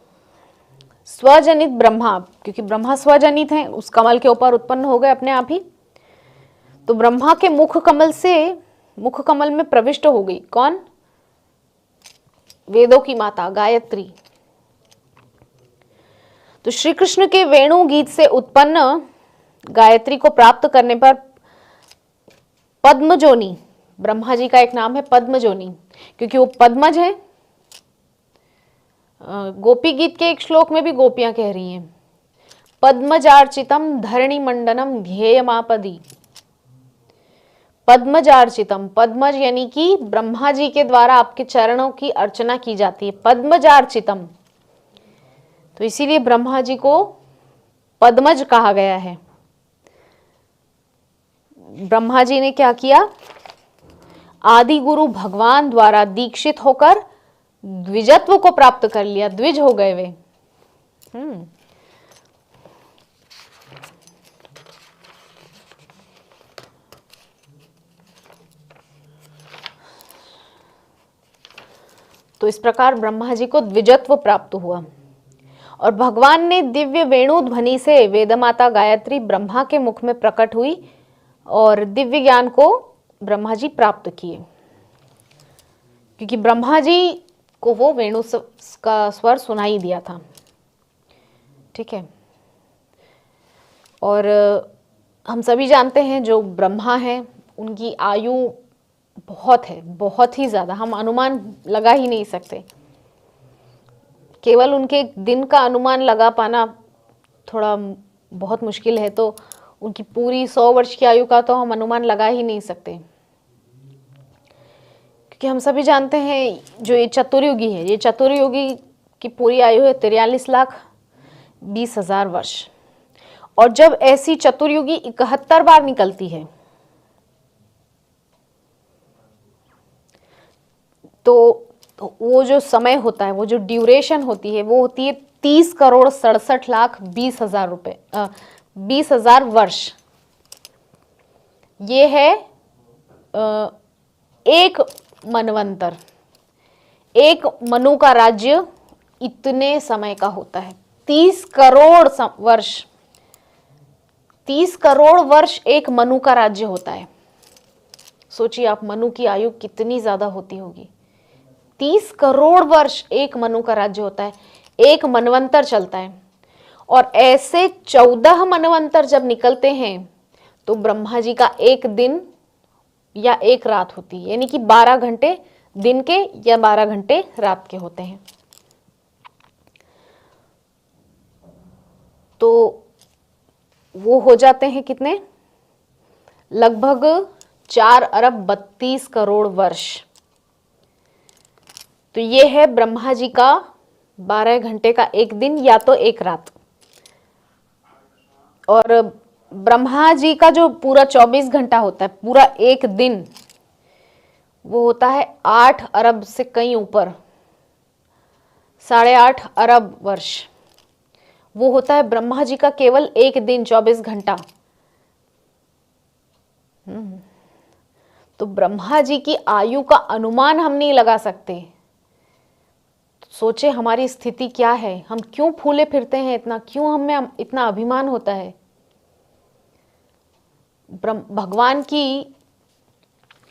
स्वजनित ब्रह्मा, क्योंकि ब्रह्मा स्वजनित हैं, उस कमल के ऊपर उत्पन्न हो गए अपने आप ही। तो ब्रह्मा के मुख कमल में प्रविष्ट हो गई कौन? वेदों की माता गायत्री। तो श्री कृष्ण के वेणु गीत से उत्पन्न गायत्री को प्राप्त करने पर पद्मजोनी, ब्रह्मा जी का एक नाम है पद्मजोनी, क्योंकि वो पद्मज है। गोपी गीत के एक श्लोक में भी गोपियां कह रही हैं, पद्मजार्चितम धरणि मंडनम ध्येयमापदी। पद्मजार्चितम, पद्मज यानी कि ब्रह्मा जी के द्वारा आपके चरणों की अर्चना की जाती है, पद्मजार्चितम। तो इसीलिए ब्रह्मा जी को पद्मज कहा गया है। ब्रह्मा जी ने क्या किया? आदि गुरु भगवान द्वारा दीक्षित होकर द्विजत्व को प्राप्त कर लिया, द्विज हो गए वे। तो इस प्रकार ब्रह्मा जी को द्विजत्व प्राप्त हुआ और भगवान ने दिव्य वेणु ध्वनि से वेदमाता गायत्री ब्रह्मा के मुख में प्रकट हुई और दिव्य ज्ञान को ब्रह्मा जी प्राप्त किए, क्योंकि ब्रह्मा जी को वो वेणु का स्वर सुनाई दिया था। ठीक है। और हम सभी जानते हैं जो ब्रह्मा हैं उनकी आयु बहुत है, बहुत ही ज़्यादा, हम अनुमान लगा ही नहीं सकते। केवल उनके दिन का अनुमान लगा पाना थोड़ा बहुत मुश्किल है, तो उनकी पूरी 100 वर्ष की आयु का तो हम अनुमान लगा ही नहीं सकते, क्योंकि हम सभी जानते हैं जो ये चतुर्युगी है, ये चतुर्युगी की पूरी आयु है 43,20,000 वर्ष। और जब ऐसी चतुर्युगी 71 बार निकलती है तो वो जो समय होता है, वो जो ड्यूरेशन होती है, वो होती है 30,67,20,000 रुपए 20,000 वर्ष। ये है एक मनवंतर, एक मनु का राज्य इतने समय का होता है। 30 करोड़ वर्ष, 30 करोड़ वर्ष एक मनु का राज्य होता है। सोचिए आप, मनु की आयु कितनी ज्यादा होती होगी। 30 करोड़ वर्ष एक मनु का राज्य होता है, एक मनवंतर चलता है। और ऐसे 14 मनवंतर जब निकलते हैं तो ब्रह्मा जी का एक दिन या एक रात होती है, यानी कि 12 घंटे दिन के या 12 घंटे रात के होते हैं। तो वो हो जाते हैं कितने? लगभग 4,32,करोड़ वर्ष। तो ये है ब्रह्मा जी का 12 घंटे का एक दिन या तो एक रात। और ब्रह्मा जी का जो पूरा 24 घंटा होता है, पूरा एक दिन, वो होता है 8 अरब से कहीं ऊपर, 8.5 अरब वर्ष। वो होता है ब्रह्मा जी का केवल एक दिन 24 घंटा। तो ब्रह्मा जी की आयु का अनुमान हम नहीं लगा सकते। सोचे हमारी स्थिति क्या है, हम क्यों फूले फिरते हैं इतना, क्यों हमें इतना अभिमान होता है। भगवान की,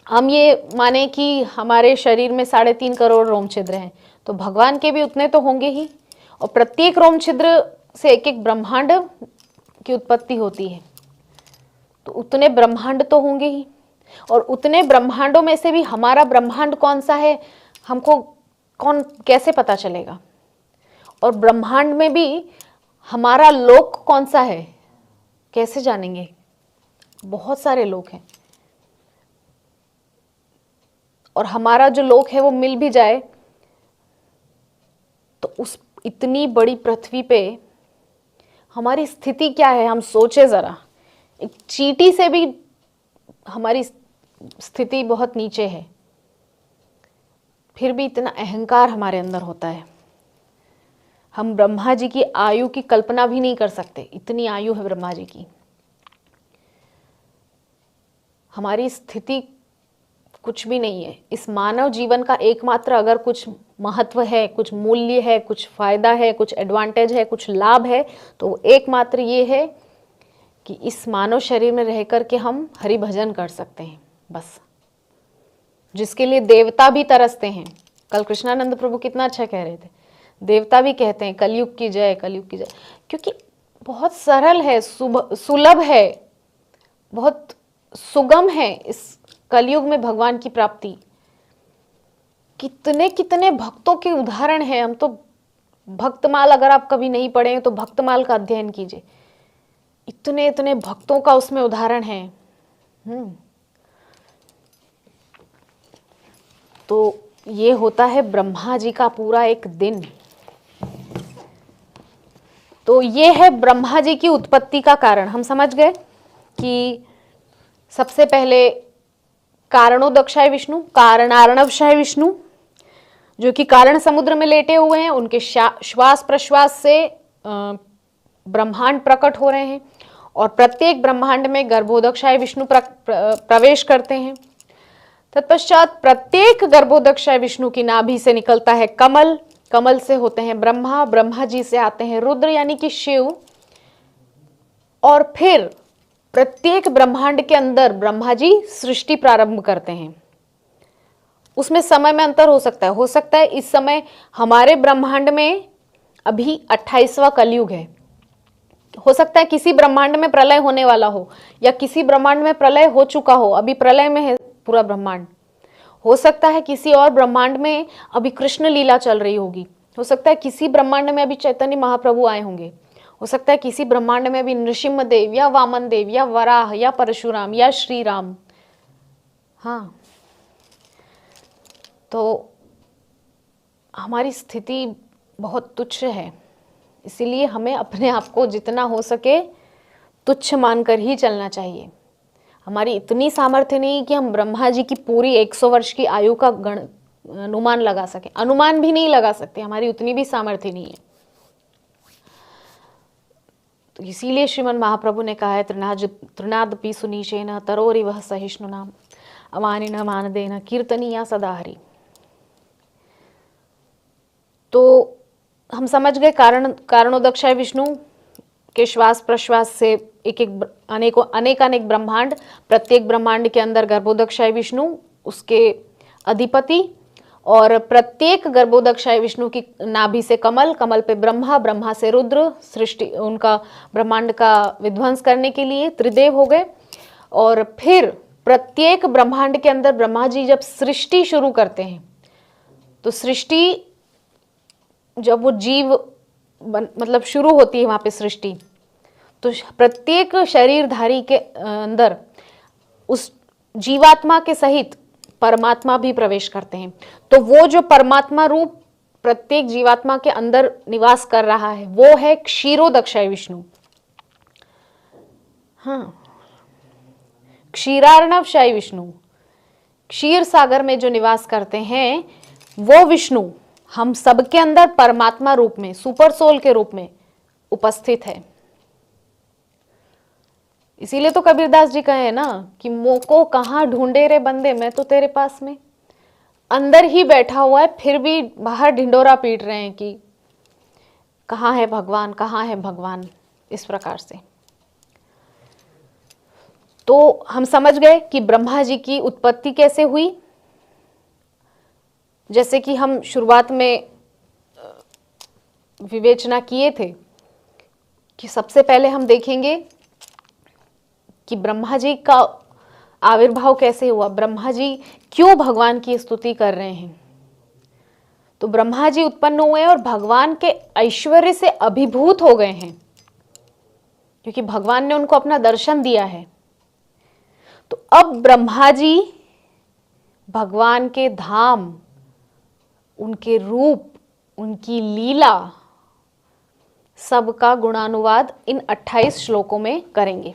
हम ये माने कि हमारे शरीर में 3.5 करोड़ रोम छिद्र हैं, तो भगवान के भी उतने तो होंगे ही, और प्रत्येक रोम छिद्र से एक एक ब्रह्मांड की उत्पत्ति होती है, तो उतने ब्रह्मांड तो होंगे ही। और उतने ब्रह्मांडों में से भी हमारा ब्रह्मांड कौन सा है हमको कौन कैसे पता चलेगा? और ब्रह्मांड में भी हमारा लोक कौन सा है कैसे जानेंगे? बहुत सारे लोक हैं, और हमारा जो लोक है वो मिल भी जाए तो उस इतनी बड़ी पृथ्वी पे हमारी स्थिति क्या है? हम सोचे जरा, एक चींटी से भी हमारी स्थिति बहुत नीचे है, फिर भी इतना अहंकार हमारे अंदर होता है। हम ब्रह्मा जी की आयु की कल्पना भी नहीं कर सकते, इतनी आयु है ब्रह्मा जी की। हमारी स्थिति कुछ भी नहीं है। इस मानव जीवन का एकमात्र अगर कुछ महत्व है, कुछ मूल्य है, कुछ फायदा है, कुछ एडवांटेज है, कुछ लाभ है, तो एकमात्र ये है कि इस मानव शरीर में रह कर के हम हरि भजन कर सकते हैं, बस। जिसके लिए देवता भी तरसते हैं। कल कृष्णानंद प्रभु कितना अच्छा कह रहे थे, देवता भी कहते हैं कलयुग की जय, कलयुग की जय, क्योंकि बहुत सरल है, सुलभ है, बहुत सुगम है इस कलयुग में भगवान की प्राप्ति। कितने कितने भक्तों के उदाहरण हैं। हम तो भक्तमाल, अगर आप कभी नहीं पढ़े हैं तो भक्तमाल का अध्ययन कीजिए, इतने इतने भक्तों का उसमें उदाहरण है। तो ये होता है ब्रह्मा जी का पूरा एक दिन। तो ये है ब्रह्मा जी की उत्पत्ति का कारण। हम समझ गए कि सबसे पहले कारणोदक्षाय विष्णु, कारणार्णवशाय विष्णु, जो कि कारण समुद्र में लेटे हुए हैं, उनके श्वास प्रश्वास से ब्रह्मांड प्रकट हो रहे हैं, और प्रत्येक ब्रह्मांड में गर्भोदक्षाय विष्णु प्रवेश करते हैं। तत्पश्चात प्रत्येक गर्भोदक्षाय विष्णु की नाभि से निकलता है कमल, कमल से होते हैं ब्रह्मा, ब्रह्मा जी से आते हैं रुद्र यानी कि शिव, और फिर प्रत्येक ब्रह्मांड के अंदर ब्रह्मा जी सृष्टि प्रारंभ करते हैं। उसमें समय में अंतर हो सकता है इस समय हमारे ब्रह्मांड में अभी 28वां कलयुग है, हो सकता है किसी ब्रह्मांड में प्रलय होने वाला हो, या किसी ब्रह्मांड में प्रलय हो चुका हो, अभी प्रलय में है पूरा ब्रह्मांड। हो सकता है किसी और ब्रह्मांड में अभी कृष्ण लीला चल रही होगी, हो सकता है किसी ब्रह्मांड में अभी चैतन्य महाप्रभु आए होंगे, हो सकता है किसी ब्रह्मांड में अभी नृसिंह देव या वामन देव या वराह या परशुराम या श्री राम। हाँ, तो हमारी स्थिति बहुत तुच्छ है, इसीलिए हमें अपने आप को जितना हो सके तुच्छ मानकर ही चलना चाहिए। हमारी इतनी सामर्थ्य नहीं कि हम ब्रह्मा जी की पूरी 100 वर्ष की आयु का अनुमान लगा सके, अनुमान भी नहीं लगा सकते, हमारी उतनी भी सामर्थ्य नहीं है। तो इसीलिए श्रीमन महाप्रभु ने कहा है तृणादपि सुनीचेन तरोरिवः सहिष्णुना अमानिनः मानदेन कीर्तनीया सदा हरि। तो हम समझ गए कारणोदक्षाय विष्णु के श्वास प्रश्वास से अनेक ब्रह्मांड, प्रत्येक ब्रह्मांड के अंदर गर्भोदक्षाय विष्णु उसके अधिपति, और प्रत्येक गर्भोदक्षाय विष्णु की नाभि से कमल, कमल पे ब्रह्मा, ब्रह्मा से रुद्र, सृष्टि उनका ब्रह्मांड का विध्वंस करने के लिए त्रिदेव हो गए। और फिर प्रत्येक ब्रह्मांड के अंदर ब्रह्मा जी जब सृष्टि शुरू करते हैं, तो सृष्टि जब वो जीव मतलब शुरू होती है वहां पे सृष्टि, तो प्रत्येक शरीरधारी के अंदर उस जीवात्मा के सहित परमात्मा भी प्रवेश करते हैं। तो वो जो परमात्मा रूप प्रत्येक जीवात्मा के अंदर निवास कर रहा है वो है क्षीरोदक्षाय विष्णु। हाँ, क्षीरार्णवशाय विष्णु, क्षीर सागर में जो निवास करते हैं वो विष्णु हम सबके अंदर परमात्मा रूप में, सुपर सोल के रूप में उपस्थित है। इसीलिए तो कबीरदास जी कहे ना कि मोको कहाँ ढूंढे रे बंदे, मैं तो तेरे पास में। अंदर ही बैठा हुआ है, फिर भी बाहर ढिंडोरा पीट रहे हैं कि कहाँ है भगवान, कहाँ है भगवान, इस प्रकार से। तो हम समझ गए कि ब्रह्मा जी की उत्पत्ति कैसे हुई। जैसे कि हम शुरुआत में विवेचना किए थे कि सबसे पहले हम देखेंगे कि ब्रह्मा जी का आविर्भाव कैसे हुआ, ब्रह्मा जी क्यों भगवान की स्तुति कर रहे हैं। तो ब्रह्मा जी उत्पन्न हुए और भगवान के ऐश्वर्य से अभिभूत हो गए हैं, क्योंकि भगवान ने उनको अपना दर्शन दिया है। तो अब ब्रह्मा जी भगवान के धाम, उनके रूप, उनकी लीला, सबका गुणानुवाद इन 28 श्लोकों में करेंगे।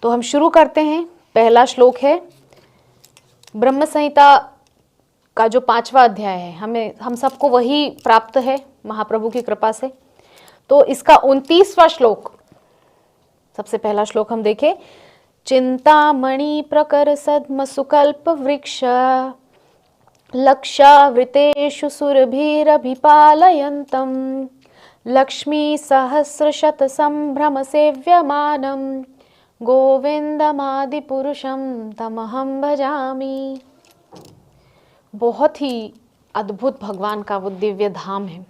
तो हम शुरू करते हैं। पहला श्लोक है, ब्रह्म संहिता का जो 5वां अध्याय है, हम सबको वही प्राप्त है महाप्रभु की कृपा से। तो इसका 29वां श्लोक, सबसे पहला श्लोक हम देखें। चिंतामणि प्रकर सद्म सुकल्प वृक्ष लक्षावृतेषु सुरभिरभिपालयन्तम् लक्ष्मी सहस्रशत संभ्रम सेव्यमानं गोविंदमादिपुरुषं तमहं भजामि। बहुत ही अद्भुत भगवान का वो दिव्य धाम है।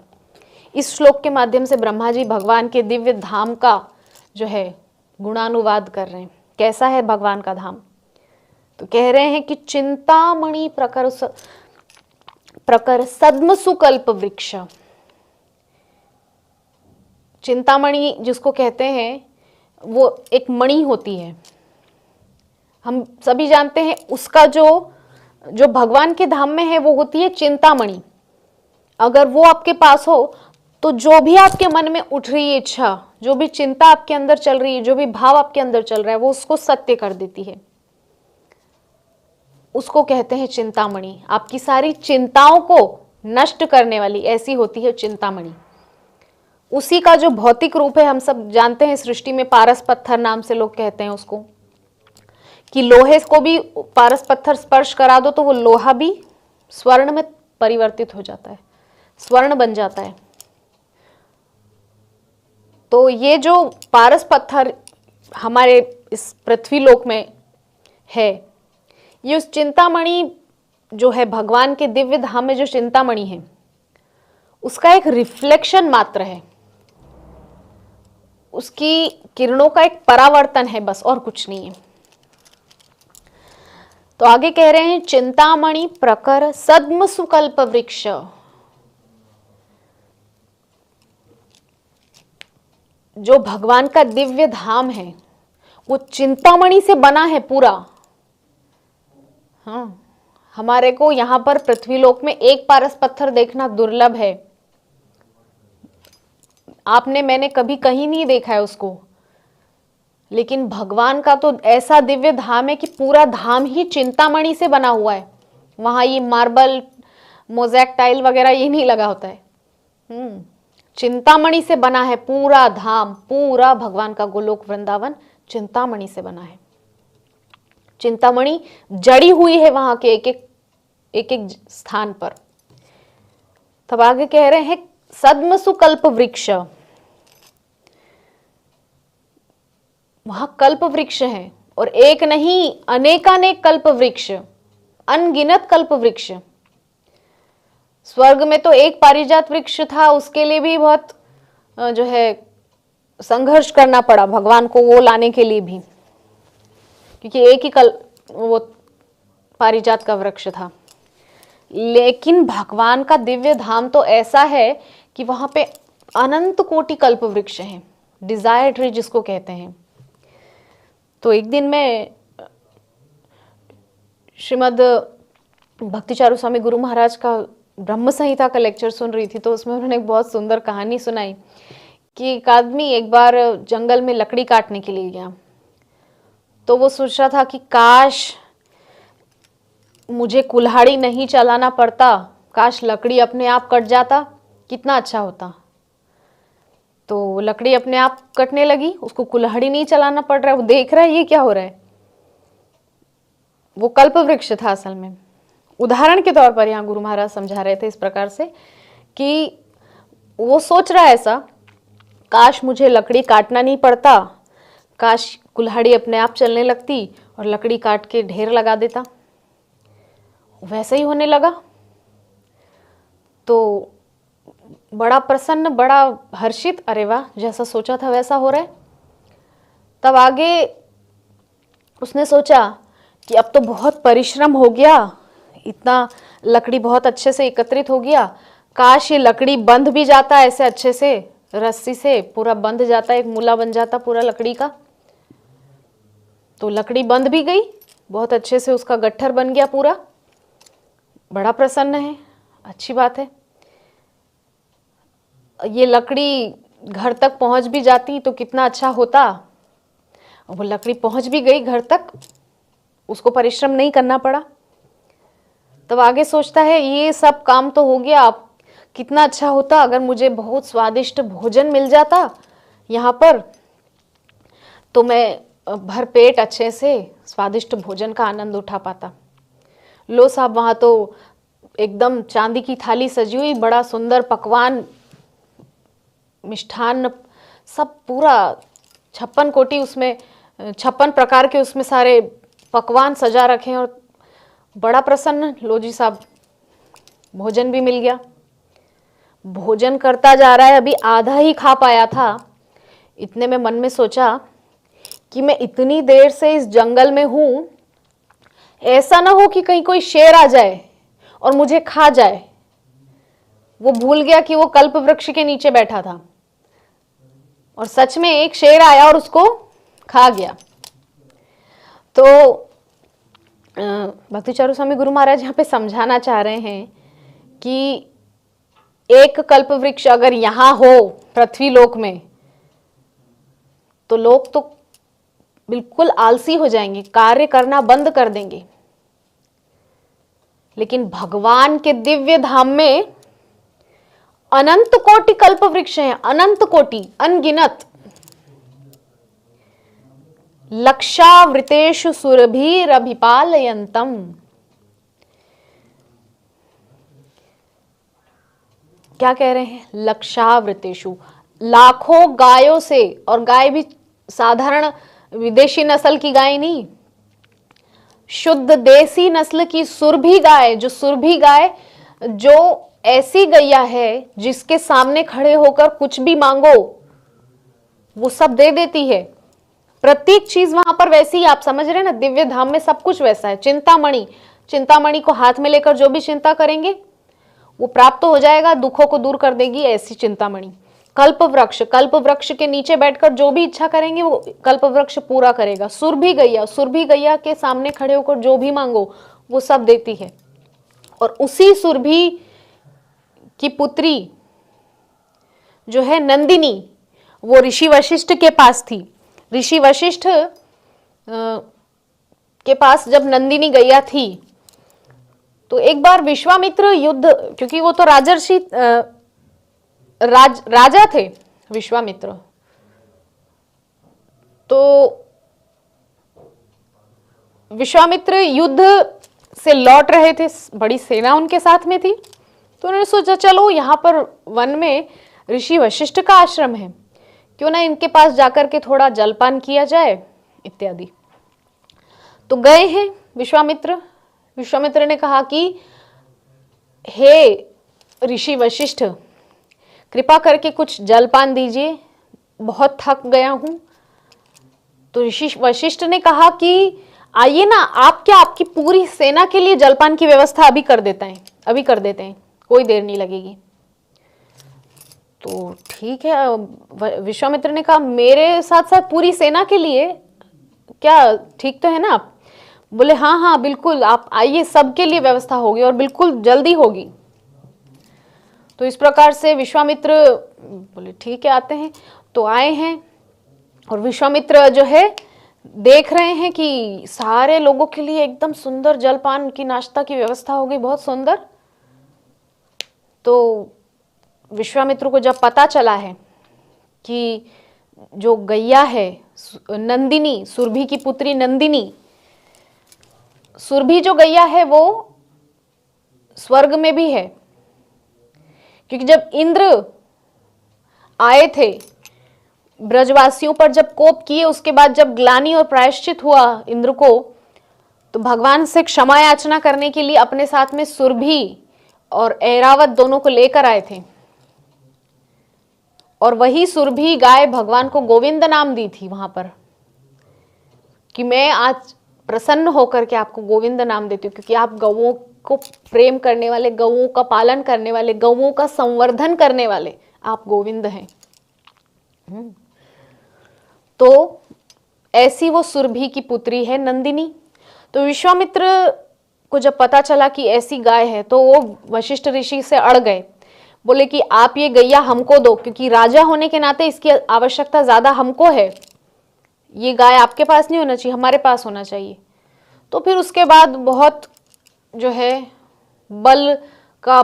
इस श्लोक के माध्यम से ब्रह्मा जी भगवान के दिव्य धाम का जो है गुणानुवाद कर रहे हैं। कैसा है भगवान का धाम? तो कह रहे हैं कि चिंतामणि प्रकर सद्म सुकल्प वृक्ष। चिंतामणि जिसको कहते हैं वो एक मणि होती है, हम सभी जानते हैं। उसका जो भगवान के धाम में है वो होती है चिंतामणि। अगर वो आपके पास हो तो जो भी आपके मन में उठ रही है इच्छा, जो भी चिंता आपके अंदर चल रही है, जो भी भाव आपके अंदर चल रहा है, वो उसको सत्य कर देती है। उसको कहते हैं चिंतामणि। आपकी सारी चिंताओं को नष्ट करने वाली ऐसी होती है चिंतामणि। उसी का जो भौतिक रूप है हम सब जानते हैं, सृष्टि में पारस पत्थर नाम से लोग कहते हैं उसको, कि लोहे को भी पारस पत्थर स्पर्श करा दो तो वो लोहा भी स्वर्ण में परिवर्तित हो जाता है, स्वर्ण बन जाता है। तो ये जो पारस पत्थर हमारे इस पृथ्वी लोक में है, ये उस चिंतामणि जो है भगवान के दिव्य धाम में जो चिंतामणि है उसका एक रिफ्लेक्शन मात्र है, उसकी किरणों का एक परावर्तन है, बस, और कुछ नहीं है। तो आगे कह रहे हैं चिंतामणि प्रकर सद्म सुकल्प वृक्ष। जो भगवान का दिव्य धाम है वो चिंतामणि से बना है पूरा। हाँ, हमारे को यहां पर पृथ्वीलोक में एक पारस पत्थर देखना दुर्लभ है। आपने मैंने कभी कहीं नहीं देखा है उसको, लेकिन भगवान का तो ऐसा दिव्य धाम है कि पूरा धाम ही चिंतामणि से बना हुआ है। वहां ये मार्बल, मोज़ेक टाइल वगैरह ये नहीं लगा होता है। चिंतामणि से बना है पूरा धाम, पूरा भगवान का गोलोक वृंदावन चिंतामणि से बना है। चिंतामणि जड़ी हुई है वहां के एक स्थान पर। तब आगे कह रहे हैं सद्म सुकल्प वृक्ष। वहां कल्प वृक्ष है, और एक नहीं अनेकानेक कल्प वृक्ष, अनगिनत कल्प वृक्ष। स्वर्ग में तो एक पारिजात वृक्ष था, उसके लिए भी बहुत जो है संघर्ष करना पड़ा भगवान को वो लाने के लिए भी, क्योंकि एक ही वो पारिजात का वृक्ष था। लेकिन भगवान का दिव्य धाम तो ऐसा है कि वहां पे अनंत कोटि कल्प वृक्ष हैं, डिजायर ट्री जिसको कहते हैं। तो एक दिन मैं श्रीमद भक्तिचारू स्वामी गुरु महाराज का ब्रह्म संहिता का लेक्चर सुन रही थी, तो उसमें उन्होंने एक बहुत सुंदर कहानी सुनाई कि एक आदमी एक बार जंगल में लकड़ी काटने के लिए गया। तो वो सोच रहा था कि काश मुझे कुल्हाड़ी नहीं चलाना पड़ता, काश लकड़ी अपने आप कट जाता, कितना अच्छा होता। तो लकड़ी अपने आप कटने लगी, उसको कुल्हाड़ी नहीं चलाना पड़ रहा है। वो देख रहा है ये क्या हो रहा है। वो कल्प वृक्ष था असल में। उदाहरण के तौर पर यहाँ गुरु महाराज समझा रहे थे इस प्रकार से कि वो सोच रहा है ऐसा, काश मुझे लकड़ी काटना नहीं पड़ता, काश कुल्हाड़ी अपने आप चलने लगती और लकड़ी काट के ढेर लगा देता। वैसे ही होने लगा। तो बड़ा प्रसन्न, बड़ा हर्षित, अरे वाह, जैसा सोचा था वैसा हो रहा है। तब आगे उसने सोचा कि अब तो बहुत परिश्रम हो गया, इतना लकड़ी बहुत अच्छे से एकत्रित हो गया, काश ये लकड़ी बंध भी जाता ऐसे अच्छे से, रस्सी से पूरा बंध जाता, एक मूला बन जाता पूरा लकड़ी का। तो लकड़ी बंध भी गई, बहुत अच्छे से उसका गट्ठर बन गया पूरा, बड़ा प्रसन्न है, अच्छी बात है। ये लकड़ी घर तक पहुंच भी जाती तो कितना अच्छा होता। वो लकड़ी पहुंच भी गई घर तक, उसको परिश्रम नहीं करना पड़ा। तब आगे सोचता है ये सब काम तो हो गया, अब कितना अच्छा होता अगर मुझे बहुत स्वादिष्ट भोजन मिल जाता यहाँ पर, तो मैं भरपेट अच्छे से स्वादिष्ट भोजन का आनंद उठा पाता। लो साहब, वहाँ तो एकदम चांदी की थाली सजी हुई, बड़ा सुंदर पकवान, मिष्ठान्न, सब पूरा 56 कोटि, उसमें 56 प्रकार के उसमें सारे पकवान सजा रखे हैं, और बड़ा प्रसन्न। लो जी साहब, भोजन भी मिल गया। भोजन करता जा रहा है, अभी आधा ही खा पाया था, इतने में मन में सोचा कि मैं इतनी देर से इस जंगल में हूं, ऐसा ना हो कि कहीं कोई शेर आ जाए और मुझे खा जाए। वो भूल गया कि वो कल्प वृक्ष के नीचे बैठा था, और सच में एक शेर आया और उसको खा गया। तो भक्ति चारू स्वामी गुरु महाराज यहाँ पे समझाना चाह रहे हैं कि एक कल्प वृक्ष अगर यहां हो पृथ्वी लोक में, तो लोग तो बिल्कुल आलसी हो जाएंगे, कार्य करना बंद कर देंगे। लेकिन भगवान के दिव्य धाम में अनंत कोटि कल्प वृक्ष हैं, अनंत कोटि, अनगिनत। लक्षावृतेषु सुरभिरभिपालयन्तम। क्या कह रहे हैं? लक्षावृतेषु, लाखों गायों से, और गाय भी साधारण विदेशी नस्ल की गाय नहीं, शुद्ध देसी नस्ल की सुरभि गाय। जो सुरभि गाय, जो ऐसी गैया है जिसके सामने खड़े होकर कुछ भी मांगो वो सब दे देती है। प्रत्येक चीज वहां पर वैसी ही, आप समझ रहे हैं ना, दिव्य धाम में सब कुछ वैसा है। चिंतामणि, चिंतामणि को हाथ में लेकर जो भी चिंता करेंगे वो प्राप्त हो जाएगा, दुखों को दूर कर देगी, ऐसी चिंतामणि। कल्प वृक्ष, कल्प वृक्ष के नीचे बैठकर जो भी इच्छा करेंगे वो कल्प वृक्ष पूरा करेगा। सुरभि गैया, सुरभि गैया के सामने खड़े होकर जो भी मांगो वो सब देती है। और उसी सुरभि की पुत्री जो है नंदिनी, वो ऋषि वशिष्ठ के पास थी। ऋषि वशिष्ठ के पास जब नंदिनी गैया थी, तो एक बार विश्वामित्र युद्ध, क्योंकि वो तो राजर्षि राजा थे विश्वामित्र, तो विश्वामित्र युद्ध से लौट रहे थे, बड़ी सेना उनके साथ में थी। तो उन्होंने सोचा चलो यहाँ पर वन में ऋषि वशिष्ठ का आश्रम है, क्यों ना इनके पास जाकर के थोड़ा जलपान किया जाए इत्यादि। तो गए हैं विश्वामित्र। विश्वामित्र ने कहा कि हे ऋषि वशिष्ठ, कृपा करके कुछ जलपान दीजिए, बहुत थक गया हूं। तो ऋषि वशिष्ठ ने कहा कि आइए ना, आप क्या, आपकी पूरी सेना के लिए जलपान की व्यवस्था अभी कर देते हैं, अभी कर देते हैं, कोई देर नहीं लगेगी। तो ठीक है, विश्वामित्र ने कहा मेरे साथ साथ पूरी सेना के लिए क्या, ठीक तो है ना आप? बोले हाँ हाँ बिल्कुल, आप आइए, सबके लिए व्यवस्था होगी और बिल्कुल जल्दी होगी। तो इस प्रकार से विश्वामित्र बोले ठीक है, आते हैं। तो आए हैं, और विश्वामित्र जो है देख रहे हैं कि सारे लोगों के लिए एकदम सुंदर जलपान की, नाश्ता की व्यवस्था हो गई, बहुत सुंदर। तो विश्वामित्र को जब पता चला है कि जो गैया है नंदिनी, सुरभि की पुत्री नंदिनी, सुरभि जो गैया है वो स्वर्ग में भी है। क्योंकि जब इंद्र आए थे ब्रजवासियों पर, जब कोप किए, उसके बाद जब ग्लानि और प्रायश्चित हुआ इंद्र को, तो भगवान से क्षमा याचना करने के लिए अपने साथ में सुरभि और ऐरावत दोनों को लेकर आए थे। और वही सुरभि गाय भगवान को गोविंद नाम दी थी वहां पर, कि मैं आज प्रसन्न होकर के आपको गोविंद नाम देती हूँ, क्योंकि आप गौओं को प्रेम करने वाले, गौओं का पालन करने वाले, गौओं का संवर्धन करने वाले आप गोविंद हैं। तो ऐसी वो सुरभि की पुत्री है नंदिनी। तो विश्वामित्र को जब पता चला कि ऐसी गाय है तो वो वशिष्ठ ऋषि से अड़ गए, बोले कि आप ये गैया हमको दो, क्योंकि राजा होने के नाते इसकी आवश्यकता ज्यादा हमको है, ये गाय आपके पास नहीं होना चाहिए, हमारे पास होना चाहिए। तो फिर उसके बाद बहुत जो है बल का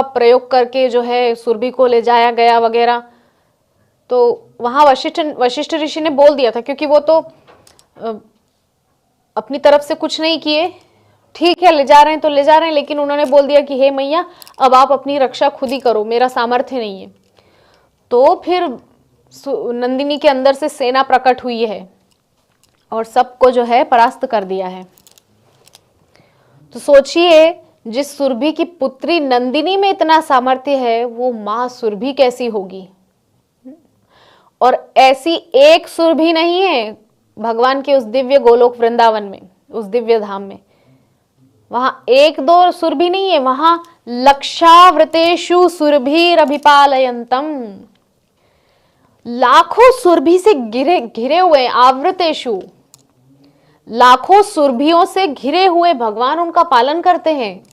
प्रयोग करके जो है सुरभि को ले जाया गया वगैरह। तो वहां वशिष्ठ ऋषि ने बोल दिया था, क्योंकि वो तो अपनी तरफ से कुछ नहीं किए, ठीक है ले जा रहे हैं तो ले जा रहे हैं, लेकिन उन्होंने बोल दिया कि हे मैया अब आप अपनी रक्षा खुद ही करो, मेरा सामर्थ्य नहीं है। तो फिर नंदिनी के अंदर से सेना प्रकट हुई है और सबको जो है परास्त कर दिया है। तो सोचिए, जिस सुरभि की पुत्री नंदिनी में इतना सामर्थ्य है, वो मां सुरभि कैसी होगी। और ऐसी एक सुरभि नहीं है भगवान के उस दिव्य गोलोक वृंदावन में, उस दिव्य धाम में। वहां एक दो सुरभि नहीं है, वहां लक्षावृतेषु सुरभिरभिपालयन्तम, लाखों सुरभि से घिरे हुए, आवृतेषु लाखों सुरभियों से घिरे हुए भगवान उनका पालन करते हैं।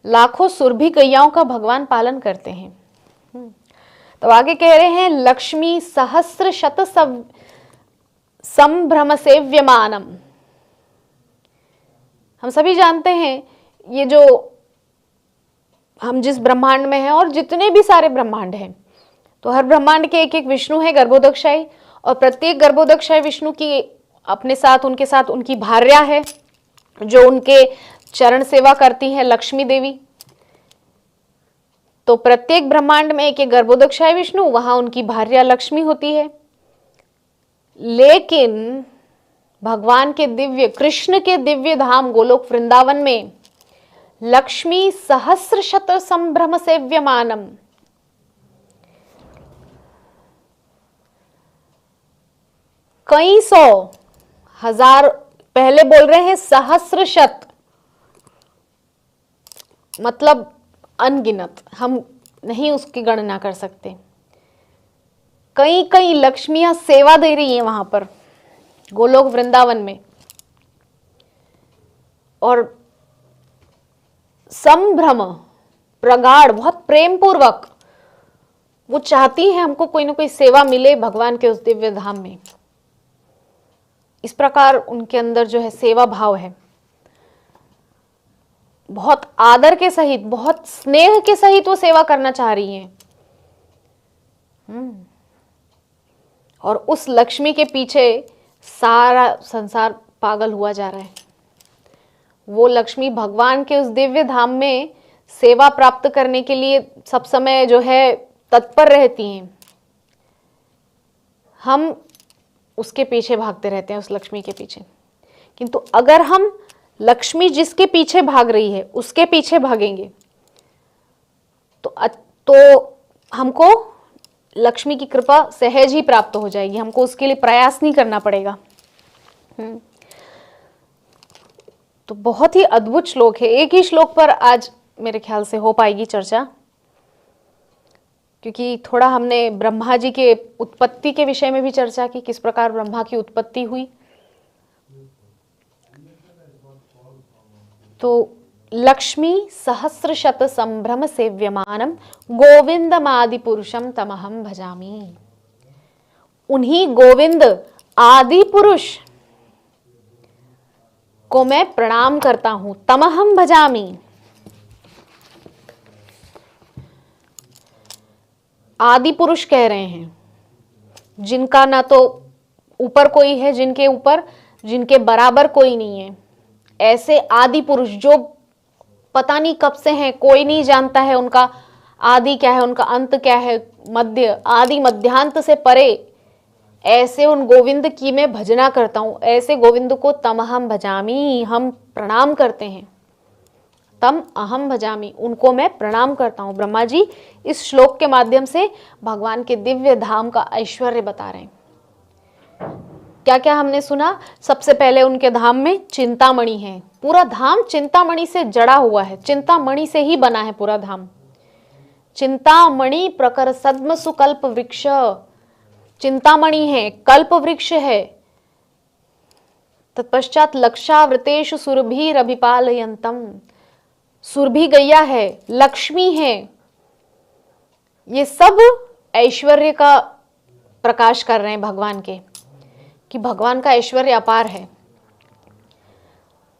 लाखों सुरभि गैयाओं का भगवान पालन करते हैं। तो आगे कह रहे हैं लक्ष्मी सहस्र शत संभ्रम सेव्यमानम। हम सभी जानते हैं ये जो हम जिस ब्रह्मांड में हैं और जितने भी सारे ब्रह्मांड हैं, तो हर ब्रह्मांड के एक एक विष्णु है गर्भोदकशायी, और प्रत्येक गर्भोदकशायी विष्णु की अपने साथ उनकी भार्या है जो उनके चरण सेवा करती है, लक्ष्मी देवी। तो प्रत्येक ब्रह्मांड में एक एक गर्भोदकशायी विष्णु, वहां उनकी भार्या लक्ष्मी होती है। लेकिन भगवान के दिव्य, कृष्ण के दिव्य धाम गोलोक वृंदावन में लक्ष्मी सहस्र शत संभ्रम सेव्यमानम, कई सौ हजार, पहले बोल रहे हैं सहस्र शत, मतलब अनगिनत, हम नहीं उसकी गणना कर सकते। कई कई लक्ष्मियां सेवा दे रही हैं वहां पर गोलोक वृंदावन में, और संभ्रम, प्रगाढ़, बहुत प्रेम पूर्वक वो चाहती हैं हमको कोई ना कोई सेवा मिले भगवान के उस दिव्य धाम में। इस प्रकार उनके अंदर जो है सेवा भाव है, बहुत आदर के सहित, बहुत स्नेह के सहित वो सेवा करना चाह रही हैं। और उस लक्ष्मी के पीछे सारा संसार पागल हुआ जा रहा है। वो लक्ष्मी भगवान के उस दिव्य धाम में सेवा प्राप्त करने के लिए सब समय जो है तत्पर रहती हैं। हम उसके पीछे भागते रहते हैं, उस लक्ष्मी के पीछे। किंतु अगर हम लक्ष्मी जिसके पीछे भाग रही है उसके पीछे भागेंगे तो हमको लक्ष्मी की कृपा सहज ही प्राप्त हो जाएगी, हमको उसके लिए प्रयास नहीं करना पड़ेगा। तो बहुत ही अद्भुत श्लोक है। एक ही श्लोक पर आज मेरे ख्याल से हो पाएगी चर्चा, क्योंकि थोड़ा हमने ब्रह्मा जी के उत्पत्ति के विषय में भी चर्चा की, किस प्रकार ब्रह्मा की उत्पत्ति हुई। तो लक्ष्मी सहस्र शत संभ्रम सेव्यमानम गोविंदमादि पुरुषम तमहम भजामि। उन्हीं गोविंद आदि पुरुष को मैं प्रणाम करता हूं, तमहम भजामि। आदि पुरुष कह रहे हैं जिनका ना तो ऊपर कोई है, जिनके बराबर कोई नहीं है। ऐसे आदि पुरुष जो पता नहीं कब से हैं, कोई नहीं जानता है उनका आदि क्या है, उनका अंत क्या है, मध्य आदि मध्यांत से परे, ऐसे उन गोविंद की मैं भजना करता हूं। ऐसे गोविंद को तमहम भजामि, हम प्रणाम करते हैं। तम अहम भजामि, उनको मैं प्रणाम करता हूं। ब्रह्मा जी इस श्लोक के माध्यम से भगवान के दिव्य धाम का ऐश्वर्य बता रहे हैं। क्या क्या हमने सुना? सबसे पहले उनके धाम में चिंतामणि है। पूरा धाम चिंतामणि से जड़ा हुआ है, चिंतामणि से ही बना है पूरा धाम। चिंतामणि प्रकर सद्म सुकल्प वृक्ष, चिंतामणि है, कल्प वृक्ष है। तत्पश्चात लक्षावृतेषु सुरभिरभिपालयन्तम, सुरभि गैया है, लक्ष्मी है। ये सब ऐश्वर्य का प्रकाश कर रहे हैं भगवान के, कि भगवान का ऐश्वर्य अपार है।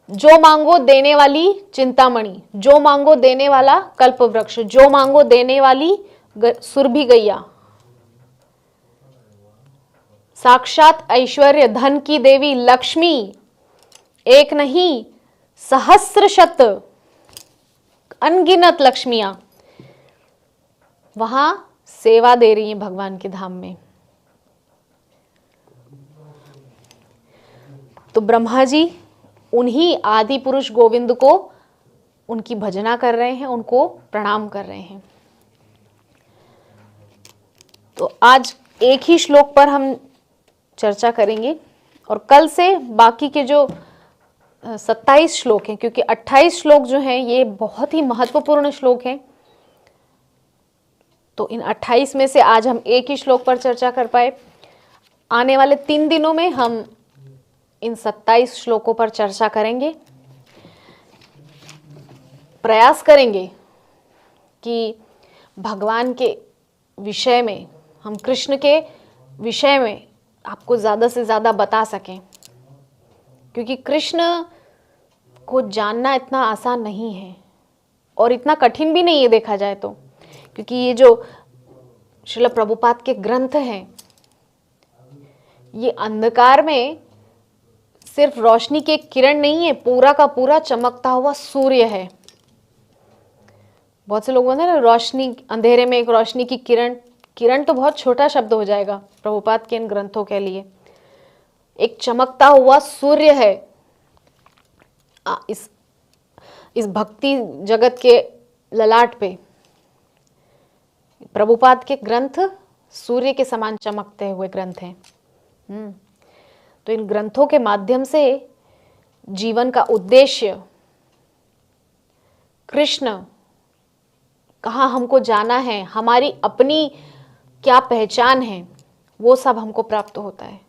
जो मांगो देने वाली चिंतामणि, जो मांगो देने वाला कल्प वृक्ष, जो मांगो देने वाली सुरभि गैया, साक्षात ऐश्वर्य धन की देवी लक्ष्मी, एक नहीं सहस्र शत अनगिनत लक्ष्मियां वहां सेवा दे रही हैं भगवान के धाम में। तो ब्रह्मा जी उन्हीं आदि पुरुष गोविंद को उनकी भजना कर रहे हैं, उनको प्रणाम कर रहे हैं। तो आज एक ही श्लोक पर हम चर्चा करेंगे और कल से बाकी के जो 27 श्लोक हैं, क्योंकि 28 श्लोक जो हैं ये बहुत ही महत्वपूर्ण श्लोक हैं, तो इन 28 में से आज हम एक ही श्लोक पर चर्चा कर पाए। आने वाले 3 दिनों में हम इन 27 श्लोकों पर चर्चा करेंगे। प्रयास करेंगे कि भगवान के विषय में, हम कृष्ण के विषय में आपको ज़्यादा से ज़्यादा बता सकें, क्योंकि कृष्ण को जानना इतना आसान नहीं है और इतना कठिन भी नहीं है देखा जाए तो, क्योंकि ये जो श्रील प्रभुपाद के ग्रंथ हैं ये अंधकार में सिर्फ रोशनी की एक किरण नहीं है, पूरा का पूरा चमकता हुआ सूर्य है। बहुत से लोग बोलते हैं ना रोशनी, अंधेरे में एक रोशनी की किरण, किरण तो बहुत छोटा शब्द हो जाएगा प्रभुपाद के इन ग्रंथों के लिए। एक चमकता हुआ सूर्य है इस भक्ति जगत के ललाट पे। प्रभुपाद के ग्रंथ सूर्य के समान चमकते हुए ग्रंथ हैं। तो इन ग्रंथों के माध्यम से जीवन का उद्देश्य, कृष्ण कहाँ हमको जाना है, हमारी अपनी क्या पहचान है, वो सब हमको प्राप्त होता है।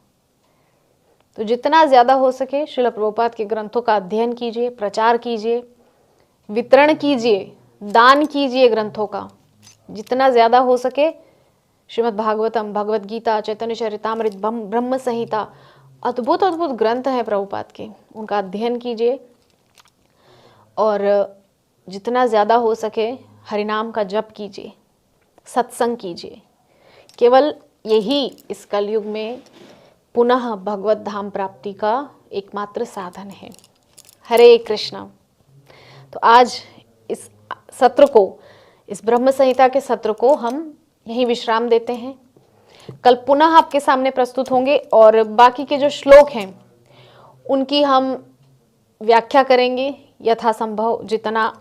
तो जितना ज़्यादा हो सके श्रील प्रभुपाद के ग्रंथों का अध्ययन कीजिए, प्रचार कीजिए, वितरण कीजिए, दान कीजिए ग्रंथों का जितना ज़्यादा हो सके। श्रीमद् भागवतम, भगवद गीता, चैतन्य चरितामृत, ब्रह्म संहिता, अद्भुत अद्भुत ग्रंथ हैं प्रभुपाद के, उनका अध्ययन कीजिए और जितना ज़्यादा हो सके हरिनाम का जप कीजिए, सत्संग कीजिए। केवल यही इस कलयुग में पुनः भगवत धाम प्राप्ति का एकमात्र साधन है। हरे कृष्णा। तो आज इस सत्र को, इस ब्रह्म संहिता के सत्र को हम यहीं विश्राम देते हैं। कल पुनः आपके सामने प्रस्तुत होंगे और बाकी के जो श्लोक हैं उनकी हम व्याख्या करेंगे यथासंभव, जितना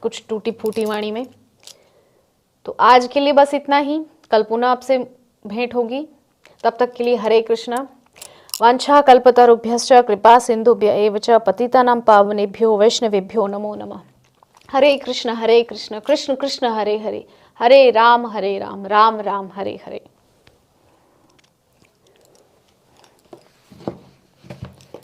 कुछ टूटी फूटी वाणी में। तो आज के लिए बस इतना ही, कल पुनः आपसे भेंट होगी। तब तक के लिए हरे कृष्णा। वांछा कल्पतरुभ्यश्च कृपा सिंधुभ्य एव च पतितानां पावनेभ्यो वैष्णवेभ्यो नमो नमः। हरे कृष्ण कृष्ण कृष्ण हरे हरे, हरे राम राम राम हरे हरे।